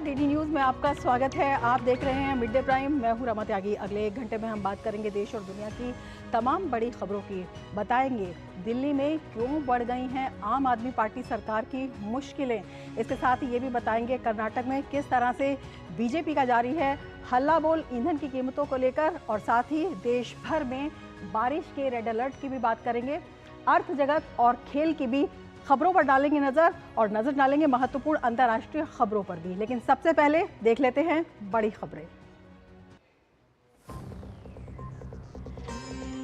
DD news में आपका स्वागत है। आप देख रहे हैं मिड डे प्राइम। मैं हूं रमा त्यागी। अगले 1 घंटे में हम बात करेंगे देश और दुनिया की तमाम बड़ी खबरों की। बताएंगे दिल्ली में क्यों बढ़ गई हैं आम आदमी पार्टी सरकार की मुश्किलें। इसके साथ ही ये भी बताएंगे कर्नाटक में किस तरह से बीजेपी का जारी है हल्ला बोल ईंधन की कीमतों को लेकर, और साथ ही देश भर में बारिश के रेड अलर्ट की भी बात करेंगे। अर्थ जगत और खेल की भी खबरों पर डालेंगे नजर, और नजर डालेंगे महत्वपूर्ण अंतर्राष्ट्रीय खबरों पर भी। लेकिन सबसे पहले देख लेते हैं बड़ी खबरें।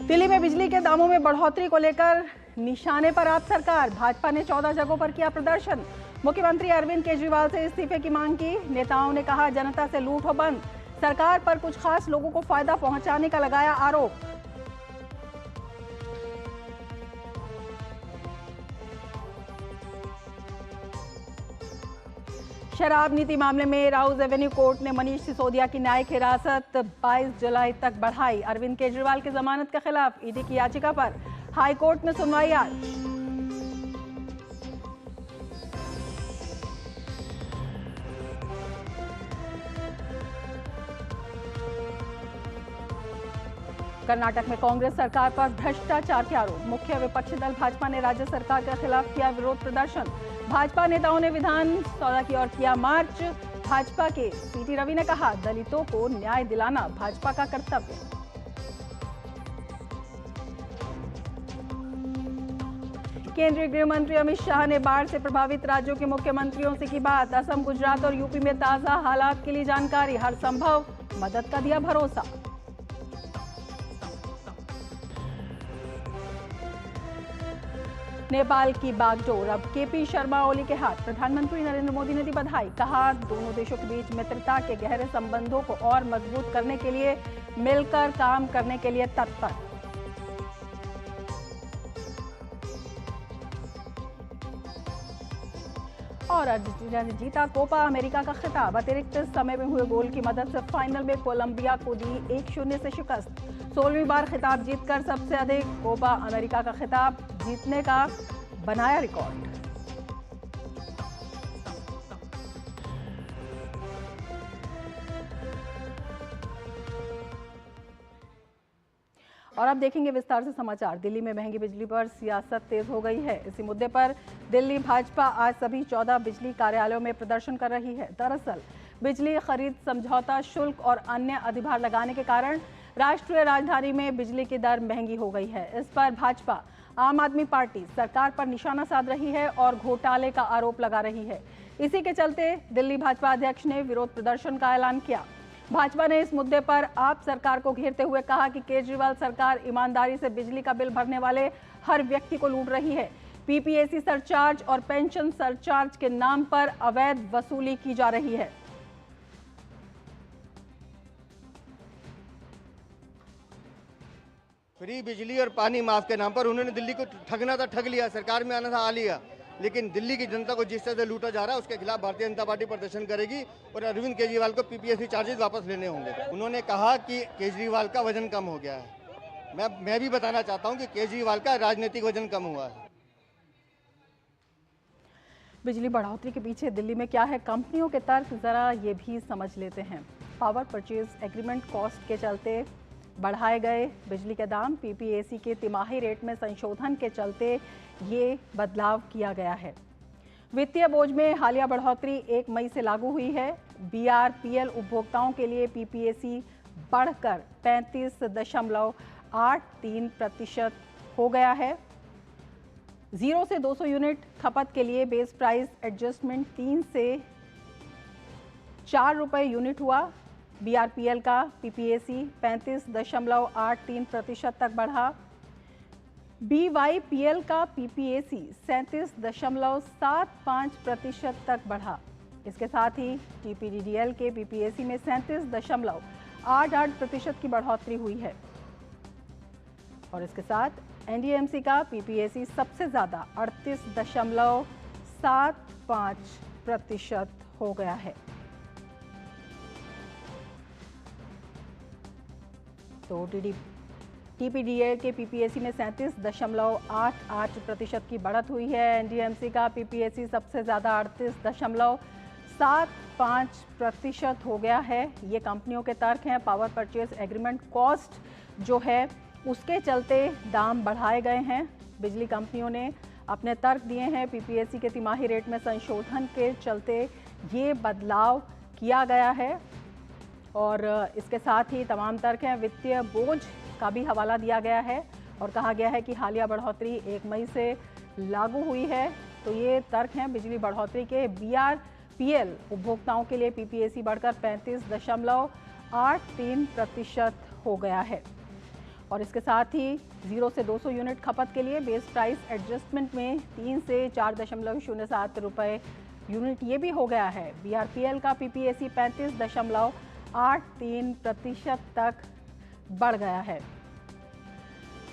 दिल्ली में बिजली के दामों में बढ़ोतरी को लेकर निशाने पर आप सरकार। भाजपा ने 14 जगहों पर किया प्रदर्शन। मुख्यमंत्री अरविंद केजरीवाल से इस्तीफे की मांग की। नेताओं ने कहा जनता से लूट हो बंद। सरकार पर कुछ खास लोगों को फायदा पहुंचाने का लगाया आरोप। शराब नीति मामले में राउज एवेन्यू कोर्ट ने मनीष सिसोदिया की न्यायिक हिरासत 22 जुलाई तक बढ़ाई। अरविंद केजरीवाल की जमानत के खिलाफ ईडी की याचिका पर हाई कोर्ट में सुनवाई आज। कर्नाटक में कांग्रेस सरकार पर भ्रष्टाचार के आरोप। मुख्य विपक्षी दल भाजपा ने राज्य सरकार के खिलाफ किया विरोध प्रदर्शन। भाजपा नेताओं ने विधान सौदा की ओर किया मार्च। भाजपा के सीटी रवि ने कहा दलितों को न्याय दिलाना भाजपा का कर्तव्य। केंद्रीय गृह मंत्री अमित शाह ने बाढ़ से प्रभावित राज्यों के मुख्यमंत्रियों से की बात। असम, गुजरात और यूपी में ताजा हालात के लिए जानकारी। हर संभव मदद का दिया भरोसा। नेपाल की बागडोर अब केपी शर्मा ओली के हाथ। प्रधानमंत्री नरेंद्र मोदी ने दी बधाई। कहा दोनों देशों के बीच मित्रता के गहरे संबंधों को और मजबूत करने के लिए मिलकर काम करने के लिए तत्पर। और अर्जेंटीना ने जीता कोपा अमेरिका का खिताब। अतिरिक्त समय में हुए गोल की मदद से फाइनल में कोलंबिया को दी 1-0 से शिकस्त। 16वीं बार खिताब जीतकर सबसे अधिक कोपा अमेरिका का खिताब जीतने का बनाया रिकॉर्ड। और अब देखेंगे विस्तार से समाचार। दिल्ली में महंगी बिजली पर सियासत तेज हो गई है। इसी मुद्दे पर दिल्ली भाजपा आज सभी 14 बिजली कार्यालयों में प्रदर्शन कर रही है। दरअसल बिजली खरीद समझौता शुल्क और अन्य अधिभार लगाने के कारण राष्ट्रीय राजधानी में बिजली की दर महंगी हो गई है। इस पर भाजपा आम आदमी पार्टी सरकार पर निशाना साध रही है और घोटाले का आरोप लगा रही है। इसी के चलते दिल्ली भाजपा अध्यक्ष ने विरोध प्रदर्शन का ऐलान किया। भाजपा ने इस मुद्दे पर आप सरकार को घेरते हुए कहा कि केजरीवाल सरकार ईमानदारी से बिजली का बिल भरने वाले हर व्यक्ति को लूट रही है। पीपीएसी सरचार्ज और पेंशन सरचार्ज के नाम पर अवैध वसूली की जा रही है। फ्री बिजली और पानी माफ के नाम पर उन्होंने दिल्ली को ठगना था, ठग लिया। सरकार में आना था, आ लिया। लेकिन दिल्ली की जनता को जिस तरह से लूटा जा रहा है उसके खिलाफ भारतीय जनता पार्टी प्रदर्शन करेगी और अरविंद केजरीवाल को पीपीएससी चार्जेस वापस लेने होंगे। उन्होंने कहा कि केजरीवाल का वजन कम हो गया है। मैं भी बताना चाहता हूं कि केजरीवाल का राजनीतिक वजन कम हुआ है। बिजली बढ़ोतरी के पीछे दिल्ली में क्या है कंपनियों के तर्क, जरा ये भी समझ लेते हैं। पावर परचेज एग्रीमेंट कॉस्ट के चलते बढ़ाए गए बिजली के दाम। पीपीएसी के तिमाही रेट में संशोधन के चलते ये बदलाव किया गया है। वित्तीय बोझ में हालिया बढ़ोतरी 1 मई से लागू हुई है। बीआरपीएल उपभोक्ताओं के लिए पीपीएसी बढ़कर 35.83% हो गया है। 0 से 200 यूनिट खपत के लिए बेस प्राइस एडजस्टमेंट 3 से 4 रुपए यूनिट हुआ। बीआरपीएल का पीपीएसी 35.83% तक बढ़ा। बीवाईपीएल का पीपीएसी 37.75% तक बढ़ा। इसके साथ ही टीपीडीडीएल के पीपीएसी में 37.88% की बढ़ोतरी हुई है। और इसके साथ एनडीएमसी का पीपीएसी सबसे ज्यादा 38.75% हो गया है। तो टीपीडीएल के पीपीएसी में 37.88% की बढ़त हुई है। एनडीएमसी का पीपीएसी सबसे ज्यादा 38.77 7.5% हो गया है। ये कंपनियों के तर्क हैं। पावर परचेज एग्रीमेंट कॉस्ट जो है उसके चलते दाम बढ़ाए गए हैं। बिजली कंपनियों ने अपने तर्क दिए हैं। पीपीएसी के तिमाही रेट में संशोधन के चलते ये बदलाव किया गया है और इसके साथ ही तमाम तर्क हैं। वित्तीय बोझ का भी हवाला दिया गया है और कहा गया है कि हालिया बढ़ोतरी 1 मई से लागू हुई है। तो ये तर्क हैं बिजली बढ़ोतरी के। बीआरपीएल उपभोक्ताओं के लिए पीपीएसी बढ़कर 35.83% हो गया है और इसके साथ ही 0 से 200 यूनिट खपत के लिए बेस प्राइस एडजस्टमेंट में 3 से 4.07 रुपये यूनिट ये भी हो गया है। बीआरपीएल का पीपीएसी 35.83% तक बढ़ गया है।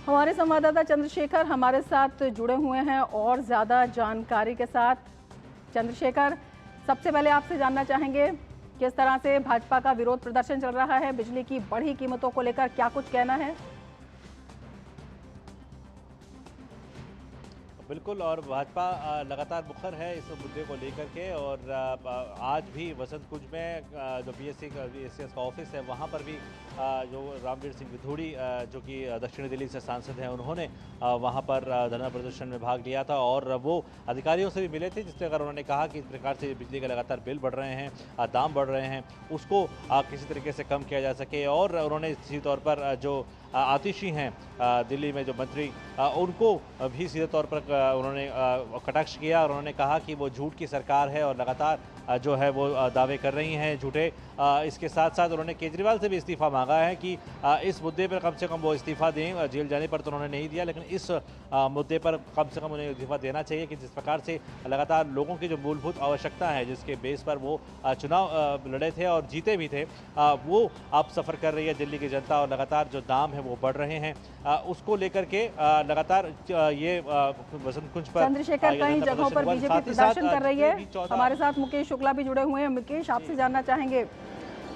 हमारे संवाददाता चंद्रशेखर हमारे साथ जुड़े हुए हैं और ज़्यादा जानकारी के साथ। चंद्रशेखर, सबसे पहले आपसे जानना चाहेंगे किस तरह से भाजपा का विरोध प्रदर्शन चल रहा है, बिजली की बढ़ी कीमतों को लेकर क्या कुछ कहना है? बिल्कुल, और भाजपा लगातार मुखर है इस मुद्दे को लेकर के और आज भी वसंत कुंज में जो बीएससी का ऑफिस है वहाँ पर भी जो रामवीर सिंह विधूड़ी जो कि दक्षिणी दिल्ली से सांसद हैं, उन्होंने वहाँ पर धरना प्रदर्शन में भाग लिया था और वो अधिकारियों से भी मिले थे, जिसके अगर उन्होंने कहा कि इस प्रकार से बिजली के लगातार बिल बढ़ रहे हैं, दाम बढ़ रहे हैं, उसको किसी तरीके से कम किया जा सके। और उन्होंने सीधे तौर पर जो आतिशी हैं दिल्ली में जो मंत्री, उनको भी सीधे तौर पर उन्होंने कटाक्ष किया और उन्होंने कहा कि वो झूठ की सरकार है और लगातार जो है वो दावे कर रही हैं झूठे। इसके साथ साथ उन्होंने केजरीवाल से भी इस्तीफा मांगा है कि इस मुद्दे पर कम से कम वो इस्तीफा दें। जेल जाने पर तो उन्होंने नहीं दिया, लेकिन इस मुद्दे पर कम से कम उन्हें इस्तीफा देना चाहिए कि जिस प्रकार से लगातार लोगों की जो मूलभूत आवश्यकता है, जिसके बेस पर वो चुनाव लड़े थे और जीते भी थे, वो अब सफ़र कर रही है दिल्ली की जनता और लगातार जो दाम है वो बढ़ रहे हैं। उसको लेकर के लगातार ये वसंत कुंज पर चंद्रशेखर कई जगहों पर बीजेपी प्रदर्शन कर रही है। हमारे साथ मुकेश शुक्ला भी जुड़े हुए हैं। मुकेश, आपसे जानना चाहेंगे,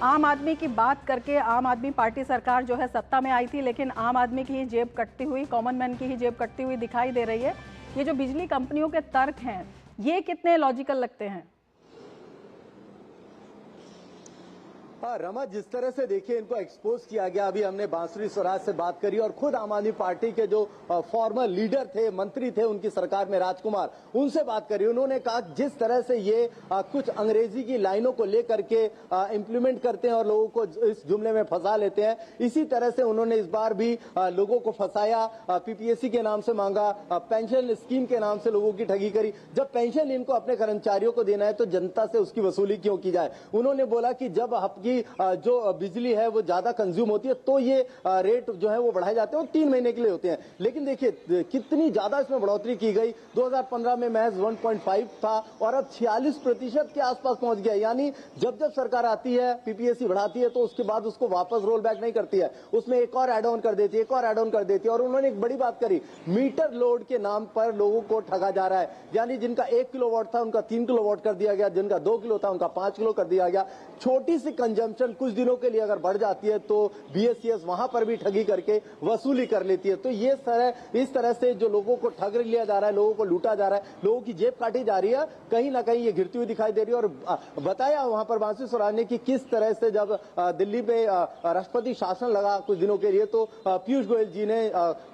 आम आदमी की बात करके, आम आदमी पार्टी सरकार जो है सत्ता में आई थी, लेकिन आम आदमी की ही जेब कटती हुई, कॉमन मैन की ही जेब कटती हुई दिखाई दे रही है। ये जो बिजली कंपनियों के तर्क हैं, ये कितने लॉजिकल लगते हैं? हाँ रमा, जिस तरह से देखिए इनको एक्सपोज किया गया, अभी हमने बांसुरी स्वराज से बात करी और खुद आम आदमी पार्टी के जो फॉर्मर लीडर थे, मंत्री थे उनकी सरकार में, राजकुमार, उनसे बात करी। उन्होंने कहा जिस तरह से ये कुछ अंग्रेजी की लाइनों को लेकर के इम्प्लीमेंट करते हैं और लोगों को इस जुमले में फंसा लेते हैं, इसी तरह से उन्होंने इस बार भी लोगों को फंसाया। पीपीएससी के नाम से मांगा, पेंशन स्कीम के नाम से लोगों की ठगी करी। जब पेंशन इनको अपने कर्मचारियों को देना है तो जनता से उसकी वसूली क्यों की जाए? उन्होंने बोला कि जब आपकी जो बिजली है वो ज्यादा कंज्यूम होती है तो ये रेट जो है वो बढ़ाए जाते हैं और 3 महीने के लिए होते हैं। लेकिन देखिए कितनी ज्यादा इसमें बढ़ोतरी की गई। 2015 में महज 1.5 था और अब 46% के आसपास पहुंच गया। यानी जब जब सरकार आती है, पीपीएससी बढ़ाती है, तो उसके बाद उसको वापस रोल बैक नहीं करती है, उसमें एक और एड ऑन कर देती है, एक और एड ऑन कर देती है। और उन्होंने एक बड़ी बात करी, मीटर लोड के नाम पर लोगों को ठगा जा रहा है। यानी जिनका 1 किलोवाट था उनका 3 किलोवाट कर दिया गया, जिनका 2 किलो था उनका 5 किलो कर दिया गया। छोटी सी कंजम्पशन कुछ दिनों के लिए अगर बढ़ जाती है तो बीएससीएस वहां पर भी ठगी करके वसूली कर लेती है। तो ये इस तरह से जो लोगों को ठग लिया जा रहा है, लोगों को लूटा जा रहा है, लोगों की जेब काटी जा रही है, कहीं ना कहीं ये गिरती हुई दिखाई दे रही है। और बताया वहां पर बांसुरी स्वराज ने कि किस तरह से जब दिल्ली में राष्ट्रपति शासन लगा कुछ दिनों के लिए तो पीयूष गोयल जी ने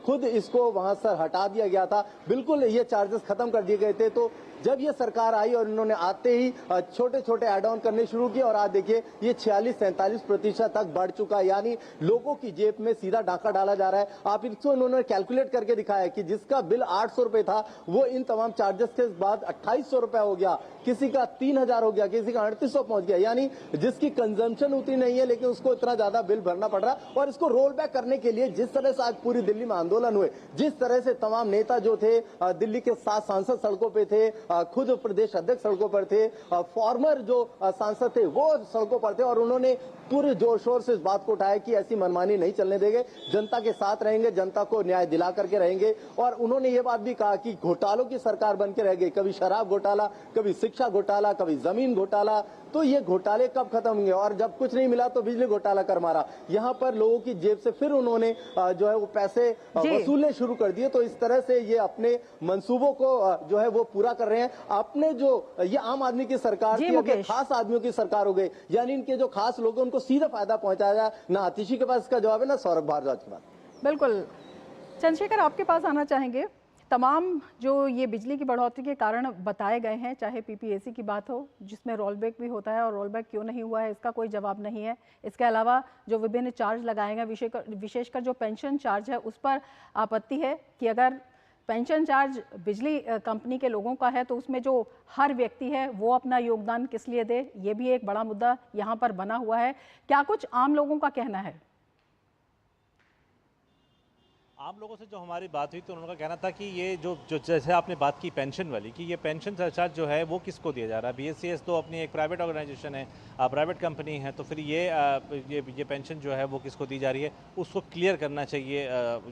खुद इसको वहां से हटा दिया गया था, बिल्कुल ये चार्जेस खत्म कर दिए गए थे। तो जब ये सरकार आई और इन्होंने आते ही छोटे छोटे एड ऑन करने शुरू किए और आज देखिए ये 46-47% तक बढ़ चुका है। यानी लोगों की जेब में सीधा डाका डाला जा रहा है। आप इसको इन्होंने कैलकुलेट करके दिखाया कि जिसका बिल 800 रुपए था वो इन तमाम चार्जेस के बाद 2800 रुपए हो गया, किसी का 3000 हो गया, किसी का 3800 पहुंच गया। यानी जिसकी कंजम्पशन उतनी नहीं है लेकिन उसको इतना ज्यादा बिल भरना पड़ रहा। और इसको रोल बैक करने के लिए जिस तरह से आज पूरी दिल्ली में आंदोलन हुए, जिस तरह से तमाम नेता जो थे दिल्ली के 7 सांसद सड़कों पे थे, खुद प्रदेश अध्यक्ष सड़कों पर थे, फॉर्मर जो सांसद थे वो सड़कों पर थे और उन्होंने पूरे जोर शोर से इस बात को उठाया कि ऐसी मनमानी नहीं चलने देंगे, जनता के साथ रहेंगे, जनता को न्याय दिला करके रहेंगे। और उन्होंने ये बात भी कहा कि घोटालों की सरकार बन के रह गई, कभी शराब घोटाला, कभी शिक्षा घोटाला, कभी जमीन घोटाला, तो ये घोटाले कब खत्म होंगे? और जब कुछ नहीं मिला तो बिजली घोटाला कर मारा। यहाँ पर लोगों की जेब से फिर उन्होंने जो है वो पैसे वसूलने शुरू कर दिए। तो इस तरह से ये अपने मंसूबों को जो है वो पूरा कर रहे हैं। अपने जो ये आम आदमी की सरकार थी, अब ये खास आदमियों की सरकार हो गई, यानी इनके जो खास लोग हैं उनको सीधा फायदा पहुंचाया जाए। ना आतिशी के पास इसका जवाब है, ना सौरभ भारद्वाज के पास। बिल्कुल चंद्रशेखर, आपके पास आना चाहेंगे। तमाम जो ये बिजली की बढ़ोतरी के कारण बताए गए हैं, चाहे पीपीएसी की बात हो जिसमें रोलबैक भी होता है और रोलबैक क्यों नहीं हुआ है इसका कोई जवाब नहीं है। इसके अलावा जो विभिन्न चार्ज लगाए गए, विशेषकर जो पेंशन चार्ज है उस पर आपत्ति है कि अगर पेंशन चार्ज बिजली कंपनी के लोगों का है तो उसमें जो हर व्यक्ति है वो अपना योगदान किस लिए दे, ये भी एक बड़ा मुद्दा यहाँ पर बना हुआ है। क्या कुछ आम लोगों का कहना है? आम लोगों से जो हमारी बात हुई तो उनका कहना था कि ये जो जैसे आपने बात की पेंशन वाली, कि ये पेंशन सरचार्ज जो है वो किसको दिया जा रहा है। बीएससीएस तो अपनी एक प्राइवेट ऑर्गेनाइजेशन है, प्राइवेट कंपनी है, तो फिर ये पेंशन जो है वो किसको दी जा रही है, उसको क्लियर करना चाहिए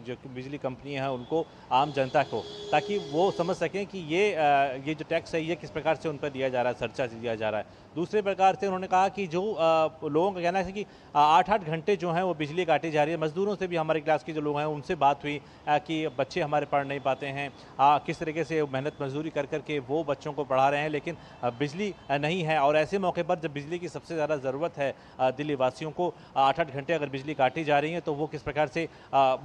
जो बिजली कंपनी है उनको, आम जनता को, ताकि वो समझ सकें कि ये जो टैक्स है ये किस प्रकार से उन पर दिया जा रहा है, सरचार्ज दिया जा रहा है। दूसरे प्रकार से उन्होंने कहा कि जो लोगों का कहना है कि 8-8 घंटे जो हैं वो बिजली काटी जा रही है। मजदूरों से भी हमारे क्लास के जो लोग हैं उनसे बात हुई कि बच्चे हमारे पढ़ नहीं पाते हैं, किस तरीके से मेहनत मजदूरी कर करके वो बच्चों को पढ़ा रहे हैं, लेकिन बिजली नहीं है। और ऐसे मौके पर जब बिजली की सबसे ज़्यादा ज़रूरत है दिल्ली वासियों को, 8-8 घंटे अगर बिजली काटी जा रही है तो वो किस प्रकार से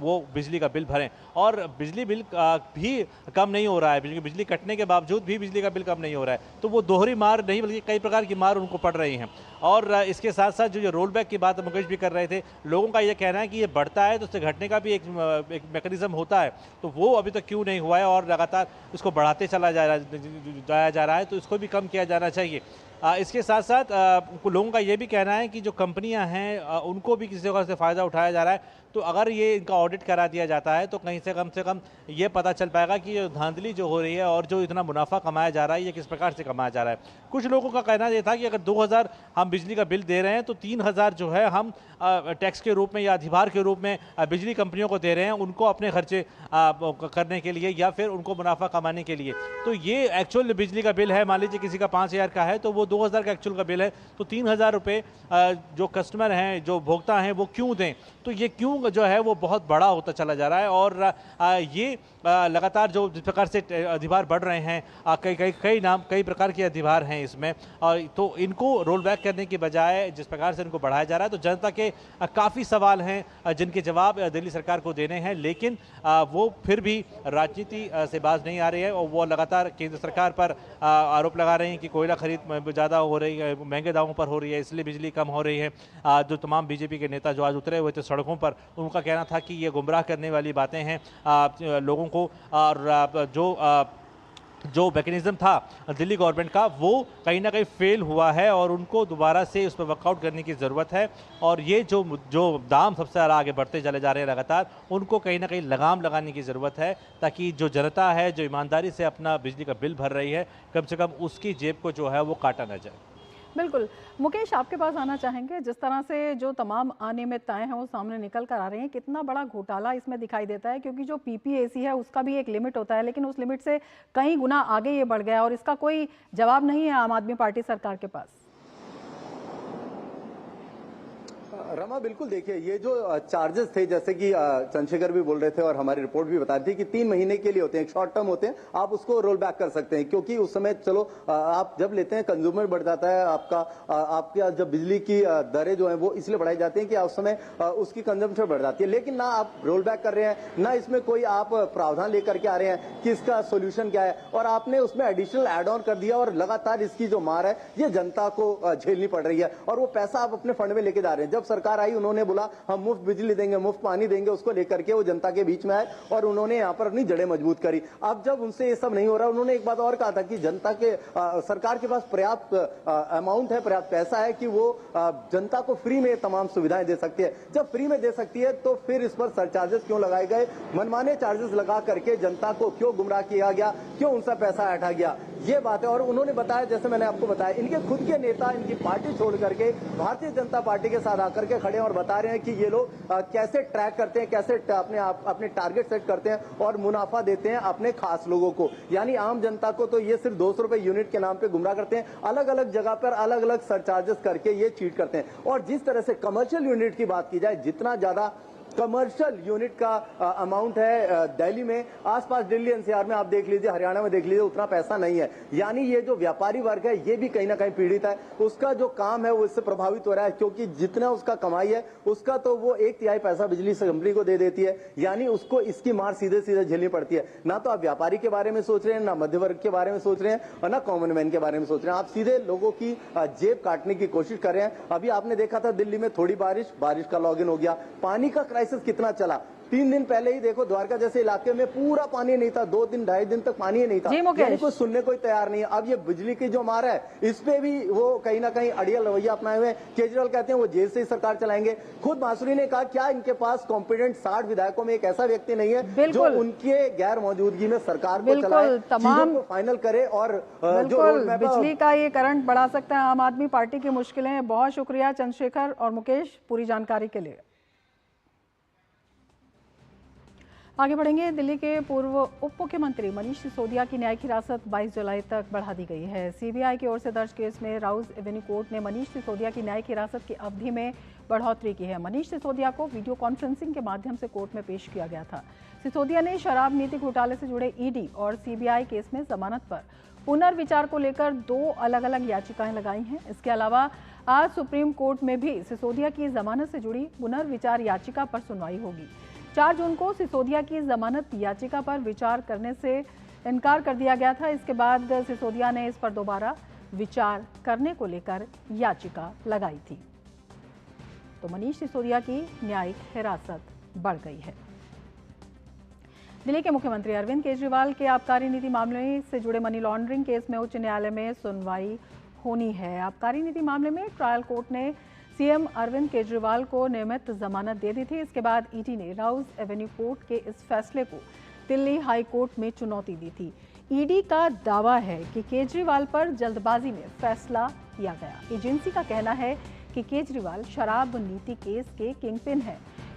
वो बिजली का बिल भरें। और बिजली बिल भी कम नहीं हो रहा है, बिजली कटने के बावजूद भी बिजली का बिल कम नहीं हो रहा है। तो वो दोहरी मार नहीं बल्कि कई प्रकार की मार उनको पड़ रही हैं। और इसके साथ साथ जो रोल बैक की बात मुकेश भी कर रहे थे, लोगों का ये कहना है कि ये बढ़ता है तो उससे घटने का भी एक मैकेनिज्म होता है, तो वो अभी तक क्यों नहीं हुआ है और लगातार इसको बढ़ाते चला जाया जा रहा है, तो इसको भी कम किया जाना चाहिए। इसके साथ साथ लोगों का ये भी कहना है कि जो कंपनियां हैं उनको भी किसी जगह से फ़ायदा उठाया जा रहा है। तो अगर ये इनका ऑडिट करा दिया जाता है तो कहीं से कम ये पता चल पाएगा कि ये धांधली जो हो रही है और जो इतना मुनाफा कमाया जा रहा है ये किस प्रकार से कमाया जा रहा है। कुछ लोगों का कहना ये था कि अगर 2000 हम बिजली का बिल दे रहे हैं तो 3000 जो है हम टैक्स के रूप में या अधिभार के रूप में बिजली कंपनियों को दे रहे हैं, उनको अपने खर्चे करने के लिए या फिर उनको मुनाफा कमाने के लिए। तो ये एक्चुअल बिजली का बिल है, मान लीजिए किसी का 5000 का है तो वो 2000 का एक्चुअल का बिल है, तो 3000 रुपये जो कस्टमर हैं, जो भोक्ता हैं, वो क्यों दें। तो ये क्यों जो है वो बहुत बड़ा होता चला जा रहा है। और ये लगातार जो जिस प्रकार से अधिभार बढ़ रहे हैं, कई प्रकार के अधिभार हैं इसमें, तो इनको रोल बैक करने की बजाय जिस प्रकार से इनको बढ़ाया जा रहा है, तो जनता के काफ़ी सवाल हैं जिनके जवाब दिल्ली सरकार को देने हैं, लेकिन वो फिर भी राजनीति से बाज नहीं आ रही है और वो लगातार केंद्र सरकार पर आरोप लगा रहे हैं कि कोयला खरीद ज़्यादा हो रही है, महंगे दामों पर हो रही है, इसलिए बिजली कम हो रही है। जो तमाम बीजेपी के नेता जो आज उतरे हुए थे सड़कों पर, उनका कहना था कि ये गुमराह करने वाली बातें हैं लोगों को, और जो मैकेनिज्म था दिल्ली गवर्नमेंट का वो कहीं ना कहीं फेल हुआ है और उनको दोबारा से उस पर वर्कआउट करने की ज़रूरत है। और ये जो दाम सबसे ज़्यादा आगे बढ़ते चले जा रहे हैं लगातार, उनको कहीं ना कहीं लगाम लगाने की ज़रूरत है, ताकि जो जनता है जो ईमानदारी से अपना बिजली का बिल भर रही है, कम से कम उसकी जेब को जो है वो काटा ना जाए। बिल्कुल मुकेश, आपके पास आना चाहेंगे। जिस तरह से जो तमाम अनियमितताएं हैं वो सामने निकल कर आ रही हैं, कितना बड़ा घोटाला इसमें दिखाई देता है, क्योंकि जो पीपीएसी है उसका भी एक लिमिट होता है, लेकिन उस लिमिट से कई गुना आगे ये बढ़ गया और इसका कोई जवाब नहीं है आम आदमी पार्टी सरकार के पास। रमा, बिल्कुल देखिए, ये जो चार्जेस थे, जैसे कि चंद्रशेखर भी बोल रहे थे और हमारी रिपोर्ट भी बता रही थी कि 3 महीने के लिए होते हैं, एक शॉर्ट टर्म होते हैं, आप उसको रोल बैक कर सकते हैं, क्योंकि उस समय चलो आप जब लेते हैं कंज्यूमर बढ़ जाता है आपका जब बिजली की दरें जो है वो इसलिए बढ़ाई जाती हैं कि उस समय उसकी कंजम्पशन बढ़ जाती है। लेकिन ना आप रोल बैक कर रहे हैं, ना इसमें कोई आप प्रावधान लेकर के आ रहे हैं कि इसका सोल्यूशन क्या है, और आपने उसमें एडिशनल एड ऑन कर दिया और लगातार इसकी जो मार है ये जनता को झेलनी पड़ रही है, और वो पैसा आप अपने फंड में लेके जा रहे हैं। जब सरकार आई उन्होंने बोला हम मुफ्त बिजली देंगे, मुफ्त पानी देंगे, उसको लेकर के वो जनता के बीच में आए और उन्होंने यहाँ पर अपनी जड़ें मजबूत करी। अब जब उनसे ये सब नहीं हो रहा, उन्होंने एक बात और कहा था कि जनता के सरकार के पास पर्याप्त अमाउंट है, पर्याप्त पैसा है कि वो जनता को फ्री में तमाम सुविधाएं दे सकती है। जब फ्री में दे सकती है तो फिर इस पर सरचार्जेस क्यों लगाए गए, मनमाने चार्जेस लगा करके जनता को क्यों गुमराह किया गया, क्यों उनसे पैसा ऐठा गया। ये बात है। और उन्होंने बताया, जैसे मैंने आपको बताया, इनके खुद के नेता इनकी पार्टी छोड़ करके भारतीय जनता पार्टी के साथ आकर के खड़े हैं और बता रहे हैं कि ये लोग कैसे ट्रैक करते हैं, कैसे अपने टारगेट सेट करते हैं और मुनाफा देते हैं अपने खास लोगों को, यानी आम जनता को। तो ये सिर्फ 200 रुपए यूनिट के नाम पे गुमराह करते हैं, अलग अलग जगह पर अलग अलग सरचार्जेस करके ये चीट करते हैं। और जिस तरह से कमर्शियल यूनिट की बात की जाए, जितना ज्यादा कमर्शियल यूनिट का अमाउंट है दिल्ली में, आसपास दिल्ली एनसीआर में आप देख लीजिए, हरियाणा में देख लीजिए, उतना पैसा नहीं है। यानी ये जो व्यापारी वर्ग है ये भी कहीं ना कहीं पीड़ित है, उसका जो काम है वो इससे प्रभावित हो रहा है, क्योंकि जितना उसका कमाई है उसका तो वो 1/3 पैसा बिजली कंपनी को दे देती है, यानी उसको इसकी मार सीधे सीधे झेलनी पड़ती है। ना तो आप व्यापारी के बारे में सोच रहे हैं, ना मध्य वर्ग के बारे में सोच रहे हैं, और ना कॉमन मैन के बारे में सोच रहे हैं, आप सीधे लोगों की जेब काटने की कोशिश कर रहे हैं। अभी आपने देखा था दिल्ली में थोड़ी बारिश का लॉगिन हो गया, पानी का क्राइसिस कितना चला। 3 दिन पहले ही देखो द्वारका जैसे इलाके में पूरा पानी नहीं था, 2 दिन 2.5 दिन तक पानी ही नहीं था, यानी कोई सुनने कोई तैयार नहीं है। अब ये बिजली की जो मार है इस पे भी वो कहीं ना कहीं अड़ियल रवैया अपनाए हुए। केजरीवाल कहते हैं वो जेल से ही सरकार चलाएंगे। खुद बांसुरी ने कहा क्या इनके पास कॉम्पिटेंट 60 विधायकों में एक ऐसा व्यक्ति नहीं है जो उनके गैर मौजूदगी में सरकार को चलाए, चीजों को फाइनल करे और जो बिजली का ये करंट बढ़ा सकता है आम आदमी पार्टी की मुश्किलें। बहुत शुक्रिया चंद्रशेखर और मुकेश पूरी जानकारी के लिए। आगे बढ़ेंगे। दिल्ली के पूर्व उप मुख्यमंत्री मनीष सिसोदिया की न्यायिक हिरासत 22 जुलाई तक बढ़ा दी गई है। सीबीआई की ओर से दर्ज केस में राउज एवेन्यू कोर्ट ने मनीष सिसोदिया की न्यायिक हिरासत की अवधि में बढ़ोतरी की है। मनीष सिसोदिया को वीडियो कॉन्फ्रेंसिंग के माध्यम से कोर्ट में पेश किया गया था। सिसोदिया ने शराब नीति घोटाले से जुड़े ईडी और सीबीआई केस में जमानत पर पुनर्विचार को लेकर 2 अलग अलग याचिकाएं लगाई हैं। इसके अलावा आज सुप्रीम कोर्ट में भी सिसोदिया की जमानत से जुड़ी पुनर्विचार याचिका पर सुनवाई होगी। 4 जून को सिसोदिया की जमानत याचिका पर विचार करने से इनकार कर दिया गया था। इसके बाद सिसोदिया ने इस पर दोबारा विचार करने को लेकर याचिका लगाई थी। तो मनीष सिसोदिया की न्यायिक हिरासत बढ़ गई है। दिल्ली के मुख्यमंत्री अरविंद केजरीवाल के आबकारी नीति मामले से जुड़े मनी लॉन्ड्रिंग केस में उच्च न्यायालय में सुनवाई होनी है। आबकारी नीति मामले में ट्रायल कोर्ट ने सीएम अरविंद केजरीवाल को नियमित जमानत दे दी थी। इसके बाद ईडी ने राउज एवेन्यू कोर्ट के इस फैसले को दिल्ली हाई कोर्ट में चुनौती दी थी। ईडी का दावा है कि केजरीवाल पर जल्दबाजी में फैसला किया गया। एजेंसी का कहना है कि केजरीवाल शराब नीति केस के किंगपिन है।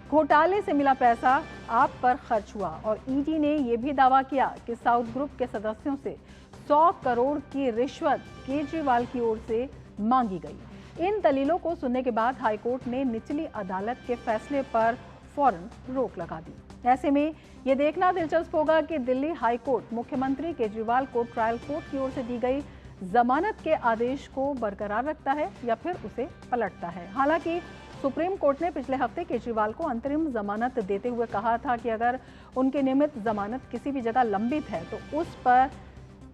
घोटाले से मिला पैसा आप पर खर्च हुआ और ईडी ने यह भी दावा किया कि साउथ ग्रुप के सदस्यों से 100 करोड़ की रिश्वत केजरीवाल की ओर से मांगी गई। इन दलीलों को सुनने के बाद हाईकोर्ट ने निचली अदालत के फैसले पर फौरन रोक लगा दी। ऐसे में यह देखना दिलचस्प होगा कि दिल्ली हाईकोर्ट मुख्यमंत्री केजरीवाल को ट्रायल कोर्ट की ओर से दी गई जमानत के आदेश को बरकरार रखता है या फिर उसे पलटता है। हालांकि सुप्रीम कोर्ट ने पिछले हफ्ते केजरीवाल को अंतरिम जमानत देते हुए कहा था कि अगर उनकी नियमित जमानत किसी भी जगह लंबित है तो उस पर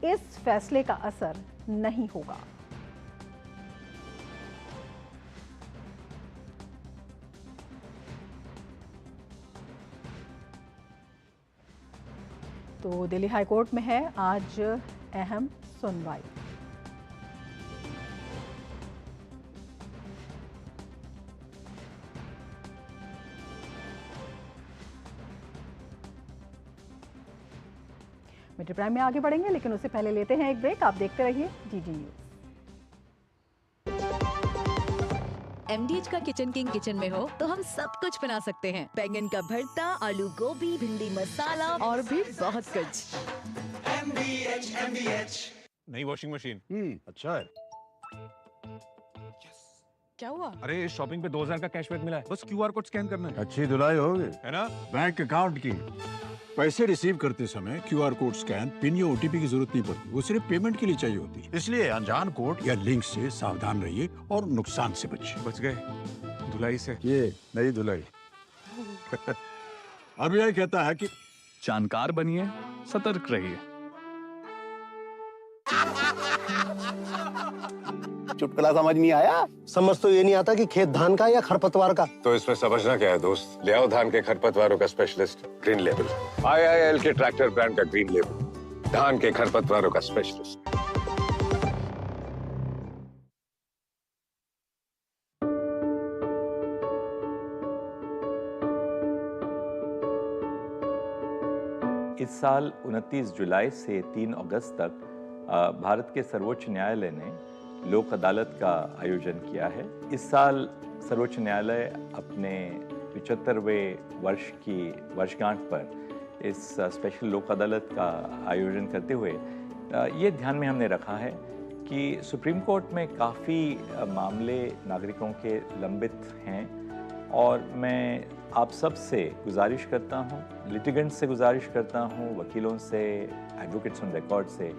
इस फैसले का असर नहीं होगा। तो दिल्ली हाईकोर्ट में है आज अहम सुनवाई। मिड प्राइम में आगे बढ़ेंगे, लेकिन उससे पहले लेते हैं एक ब्रेक। आप देखते रहिए डीडी न्यूज। MDH का किचन किंग किचन में हो तो हम सब कुछ बना सकते हैं। बैंगन का भरता, आलू गोभी, भिंडी मसाला और भी बहुत कुछ। MDH नई वॉशिंग मशीन। अच्छा है। क्या हुआ? अरे शॉपिंग पे 2000 का कैशबैक मिला है, बस QR कोड स्कैन करना है। अच्छी धुलाई होगी, है ना? बैंक अकाउंट की। पैसे रिसीव करते समय QR कोड स्कैन, पिन या OTP की जरूरत नहीं पड़ती, वो सिर्फ पेमेंट के लिए चाहिए होती है। इसलिए अनजान कोड या लिंक से सावधान रहिए और नुकसान से बचिए। बच गए धुलाई से। ये नई धुलाई। RBI कहता है कि जानकार बनिए, सतर्क रहिए। चुटकुला समझ नहीं आया? समझ तो ये नहीं आता कि खेत धान का या खरपतवार का। तो इसमें समझना क्या है दोस्त? ले आओ धान के खरपतवारों का स्पेशलिस्ट ग्रीन लेबल। IIL के ट्रैक्टर ब्रांड का ग्रीन लेबल, धान के खरपतवारों का स्पेशलिस्ट। इस साल 29 जुलाई से 3 अगस्त तक भारत के सर्वोच्च न्यायालय ने लोक अदालत का आयोजन किया है। इस साल सर्वोच्च न्यायालय अपने 75वें वर्ष की वर्षगांठ पर इस स्पेशल लोक अदालत का आयोजन करते हुए ये ध्यान में हमने रखा है कि सुप्रीम कोर्ट में काफ़ी मामले नागरिकों के लंबित हैं और मैं आप सब से गुजारिश करता हूँ, लिटिगेंट्स से गुजारिश करता हूँ, वकीलों से, एडवोकेट्स ऑन रिकॉर्ड से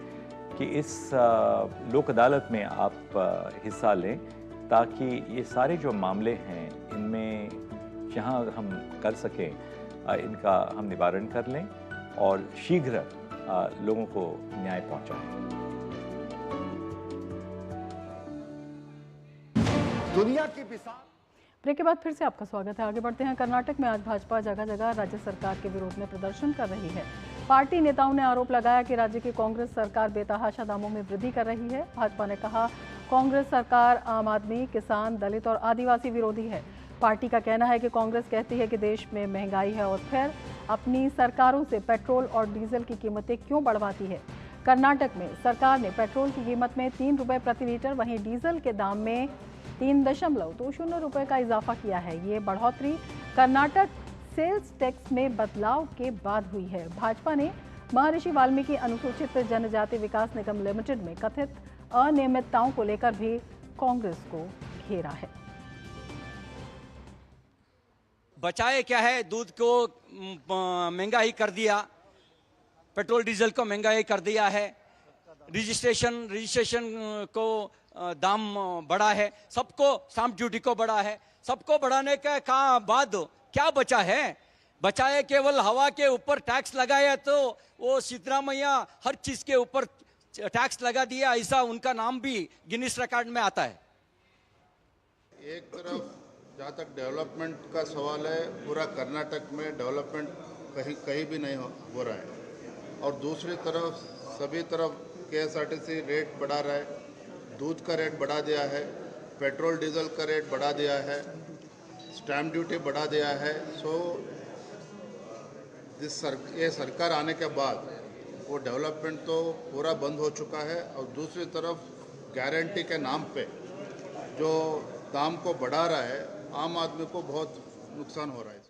कि इस लोक अदालत में आप हिस्सा लें ताकि ये सारे जो मामले हैं इनमें जहाँ हम कर सकें इनका हम निवारण कर लें और शीघ्र लोगों को न्याय पहुँचाएं। दुनिया की ब्रेक के बाद फिर से आपका स्वागत है। आगे बढ़ते हैं। कर्नाटक में आज भाजपा जगह जगह राज्य सरकार के विरोध में प्रदर्शन कर रही है। पार्टी नेताओं ने आरोप लगाया कि राज्य की कांग्रेस सरकार बेतहाशा दामों में वृद्धि कर रही है। भाजपा ने कहा कांग्रेस सरकार आम आदमी, किसान, दलित और आदिवासी विरोधी है। पार्टी का कहना है कि कांग्रेस कहती है कि देश में महंगाई है और फिर अपनी सरकारों से पेट्रोल और डीजल की कीमतें क्यों बढ़वाती है। कर्नाटक में सरकार ने पेट्रोल की कीमत में 3 रुपये प्रति लीटर, वहीं डीजल के दाम में 3.20 रुपये का इजाफा किया है। ये बढ़ोतरी कर्नाटक सेल्स टैक्स में बदलाव के बाद हुई है। भाजपा ने महर्षि वाल्मीकि अनुसूचित जनजाति विकास निगम लिमिटेड में कथित अनियमितताओं को लेकर भी कांग्रेस को घेरा है। बचाए क्या है, दूध को महंगाई कर दिया, पेट्रोल डीजल को महंगाई कर दिया है, रजिस्ट्रेशन को दाम बढ़ा है, सबको स्टैंप ड्यूटी को बढ़ा है। सबको बढ़ाने के बाद क्या बचा है? बचाए केवल हवा के ऊपर टैक्स लगाया तो वो सिद्धरामैया हर चीज के ऊपर टैक्स लगा दिया, ऐसा उनका नाम भी गिनीज रिकॉर्ड में आता है। एक तरफ जहाँ तक डेवलपमेंट का सवाल है, पूरा कर्नाटक में डेवलपमेंट कहीं भी नहीं हो रहा है और दूसरी तरफ सभी तरफ KSRTC रेट बढ़ा रहा है, दूध का रेट बढ़ा दिया है, पेट्रोल डीजल का रेट बढ़ा दिया है, स्टैम्प ड्यूटी बढ़ा दिया है। सो ये सरकार आने के बाद वो डेवलपमेंट तो पूरा बंद हो चुका है और दूसरी तरफ गारंटी के नाम पे जो दाम को बढ़ा रहा है, आम आदमी को बहुत नुकसान हो रहा है।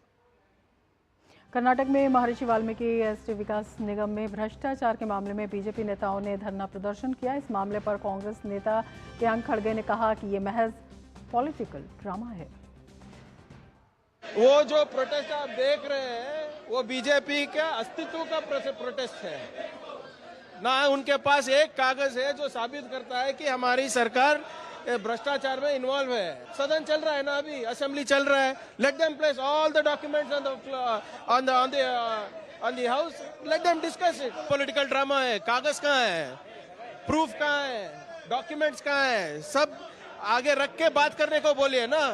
कर्नाटक में महर्षि वाल्मीकि एसटी विकास निगम में भ्रष्टाचार के मामले में बीजेपी नेताओं ने धरना प्रदर्शन किया। इस मामले पर कांग्रेस नेता प्रियंक खड़गे ने कहा कि ये महज पॉलिटिकल ड्रामा है। वो जो प्रोटेस्ट आप देख रहे हैं वो बीजेपी के अस्तित्व का प्रोटेस्ट है ना। उनके पास एक कागज है जो साबित करता है कि हमारी सरकार भ्रष्टाचार में इन्वॉल्व है। सदन चल रहा है ना, अभी असेंबली चल रहा है। Let them place all the documents on the house, let them discuss it. Political drama है। कागज कहाँ है, प्रूफ कहाँ है, डॉक्यूमेंट्स कहाँ है, सब आगे रख के बात करने को बोलिए ना।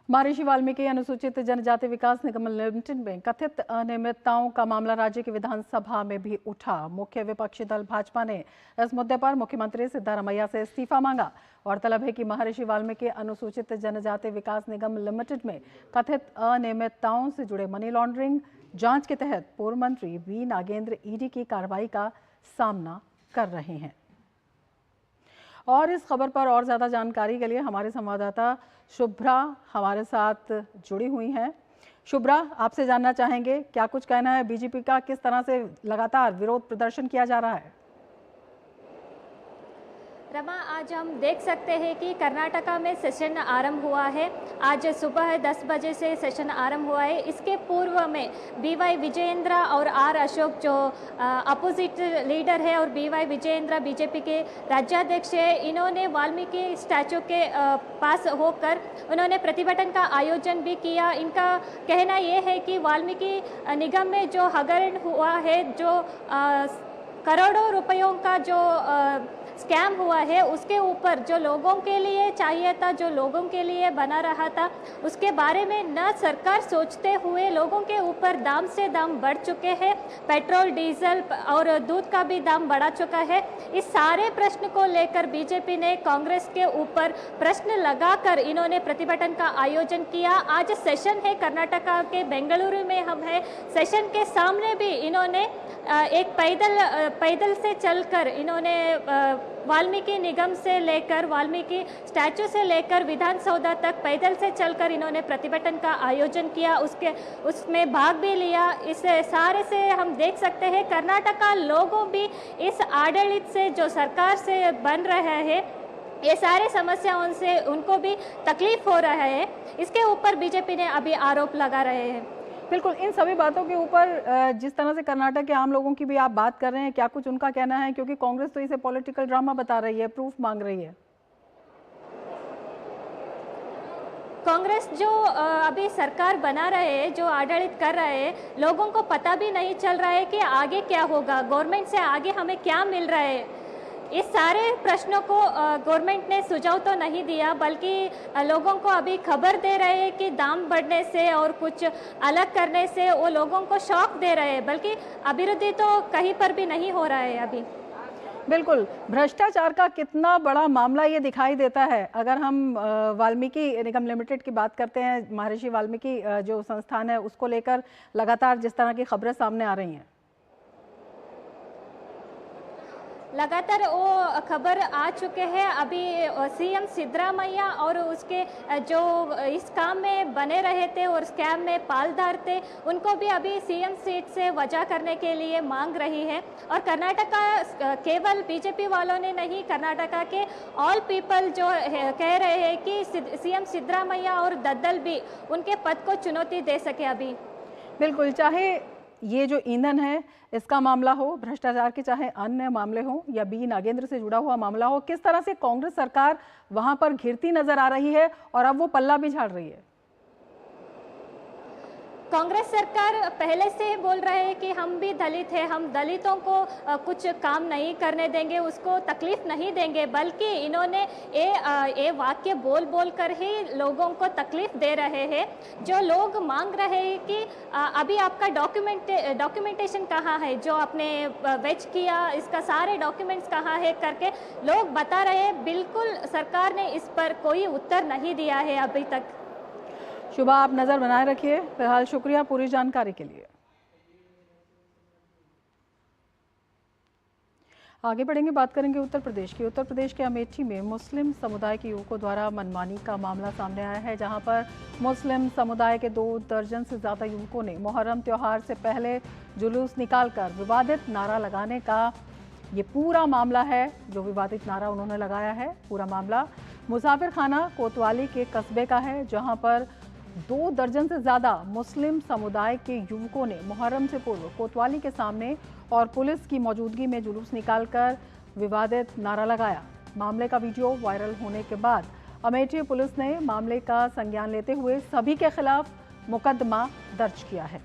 महर्षि वाल्मीकि अनुसूचित जनजाति विकास निगम लिमिटेड में कथित अनियमितताओं का मामला राज्य की विधानसभा में भी उठा। मुख्य विपक्षी दल भाजपा ने इस मुद्दे पर मुख्यमंत्री सिद्धारमैया से इस्तीफा मांगा। गौरतलब है कि महर्षि वाल्मीकि अनुसूचित जनजाति विकास निगम लिमिटेड में कथित अनियमितताओं से जुड़े मनी लॉन्ड्रिंग जांच के तहत पूर्व मंत्री वी नागेंद्र ईडी की कार्रवाई का सामना कर रहे हैं। और इस खबर पर और ज़्यादा जानकारी के लिए हमारे संवाददाता शुभ्रा हमारे साथ जुड़ी हुई हैं। शुभ्रा, आपसे जानना चाहेंगे क्या कुछ कहना है बीजेपी का, किस तरह से लगातार विरोध प्रदर्शन किया जा रहा है? रमा, आज हम देख सकते हैं कि कर्नाटका में सेशन आरंभ हुआ है। आज सुबह 10 बजे से सेशन आरंभ हुआ है। इसके पूर्व में BY विजयेंद्र और R अशोक जो अपोजिट लीडर है और BY विजयेंद्र बीजेपी के राज्याध्यक्ष है, इन्होंने वाल्मीकि स्टैचू के पास होकर उन्होंने प्रतिभटन का आयोजन भी किया। इनका कहना ये है कि वाल्मीकि निगम में जो हगरण हुआ है, जो करोड़ों रुपयों का जो स्कैम हुआ है उसके ऊपर जो लोगों के लिए चाहिए था, जो लोगों के लिए बना रहा था, उसके बारे में न सरकार सोचते हुए लोगों के ऊपर दाम से दाम बढ़ चुके हैं। पेट्रोल, डीजल और दूध का भी दाम बढ़ा चुका है। इस सारे प्रश्न को लेकर बीजेपी ने कांग्रेस के ऊपर प्रश्न लगाकर इन्होंने प्रतिभटन का आयोजन किया। आज सेशन है कर्नाटका के बेंगलुरु में हम है। सेशन के सामने भी इन्होंने एक पैदल से चलकर इन्होंने वाल्मीकि निगम से लेकर वाल्मीकि स्टैचू से लेकर विधानसौधा तक पैदल से चलकर इन्होंने प्रतिभटन का आयोजन किया, उसमें भाग भी लिया। इस सारे से हम देख सकते हैं कर्नाटका लोगों भी इस आडಳಿत से जो सरकार से बन रहा है, ये सारे समस्याओं से उनको भी तकलीफ हो रहा है। इसके ऊपर बीजेपी ने अभी आरोप लगा रहे हैं। बिल्कुल, इन सभी बातों के ऊपर जिस तरह से कर्नाटक के आम लोगों की भी आप बात कर रहे हैं, क्या कुछ उनका कहना है? क्योंकि कांग्रेस तो इसे पॉलिटिकल ड्रामा बता रही है, प्रूफ मांग रही है। कांग्रेस जो अभी सरकार बना रहे हैं, जो आडಳಿत कर रहे हैं, लोगों को पता भी नहीं चल रहा है कि आगे क्या होगा, गवर्नमेंट से आगे हमें क्या मिल रहा है। इस सारे प्रश्नों को गवर्नमेंट ने सुझाव तो नहीं दिया, बल्कि लोगों को अभी खबर दे रहे हैं कि दाम बढ़ने से और कुछ अलग करने से वो लोगों को शॉक दे रहे हैं, बल्कि अभिवृद्धि तो कहीं पर भी नहीं हो रहा है अभी। बिल्कुल, भ्रष्टाचार का कितना बड़ा मामला ये दिखाई देता है। अगर हम वाल्मीकि निगम लिमिटेड की बात करते हैं, महर्षि वाल्मीकि जो संस्थान है, उसको लेकर लगातार जिस तरह की खबरें सामने आ रही हैं, लगातार वो खबर आ चुके हैं। अभी सीएम सिद्धरामैया और उसके जो इस काम में बने रहे थे और स्कैम में पालदार थे, उनको भी अभी सीएम सीट से वजह करने के लिए मांग रही है। और कर्नाटका केवल बीजेपी वालों ने नहीं, कर्नाटका के ऑल पीपल जो कह रहे हैं कि सीएम सिद्धरामैया और दद्दल भी उनके पद को चुनौती दे सके अभी। बिल्कुल, चाहे ये जो ईंधन है इसका मामला हो, भ्रष्टाचार के चाहे अन्य मामले हो या बी नागेंद्र से जुड़ा हुआ मामला हो, किस तरह से कांग्रेस सरकार वहां पर घिरती नजर आ रही है और अब वो पल्ला भी झाड़ रही है। कांग्रेस सरकार पहले से ही बोल रहे हैं कि हम भी दलित हैं, हम दलितों को कुछ काम नहीं करने देंगे, उसको तकलीफ नहीं देंगे, बल्कि इन्होंने ये वाक्य बोल बोल कर ही लोगों को तकलीफ दे रहे हैं। जो लोग मांग रहे हैं कि अभी आपका डॉक्यूमेंटेशन कहाँ है, जो आपने वेच किया, इसका सारे डॉक्यूमेंट्स कहाँ है करके लोग बता रहे हैं। बिल्कुल सरकार ने इस पर कोई उत्तर नहीं दिया है अभी तक। शुभा, आप नज़र बनाए रखिए। फिलहाल शुक्रिया पूरी जानकारी के लिए। आगे बढ़ेंगे, बात करेंगे उत्तर प्रदेश की। उत्तर प्रदेश के अमेठी में मुस्लिम समुदाय के युवकों द्वारा मनमानी का मामला सामने आया है, जहां पर मुस्लिम समुदाय के 2 दर्जन से ज़्यादा युवकों ने मुहर्रम त्यौहार से पहले जुलूस निकालकर विवादित नारा लगाने का ये पूरा मामला है। जो विवादित नारा उन्होंने लगाया है, पूरा मामला मुसाफिर खाना कोतवाली के कस्बे का है, जहां पर 2 दर्जन से ज़्यादा मुस्लिम समुदाय के युवकों ने मुहर्रम से पूर्व कोतवाली के सामने और पुलिस की मौजूदगी में जुलूस निकालकर विवादित नारा लगाया। मामले का वीडियो वायरल होने के बाद अमेठी पुलिस ने मामले का संज्ञान लेते हुए सभी के खिलाफ मुकदमा दर्ज किया है।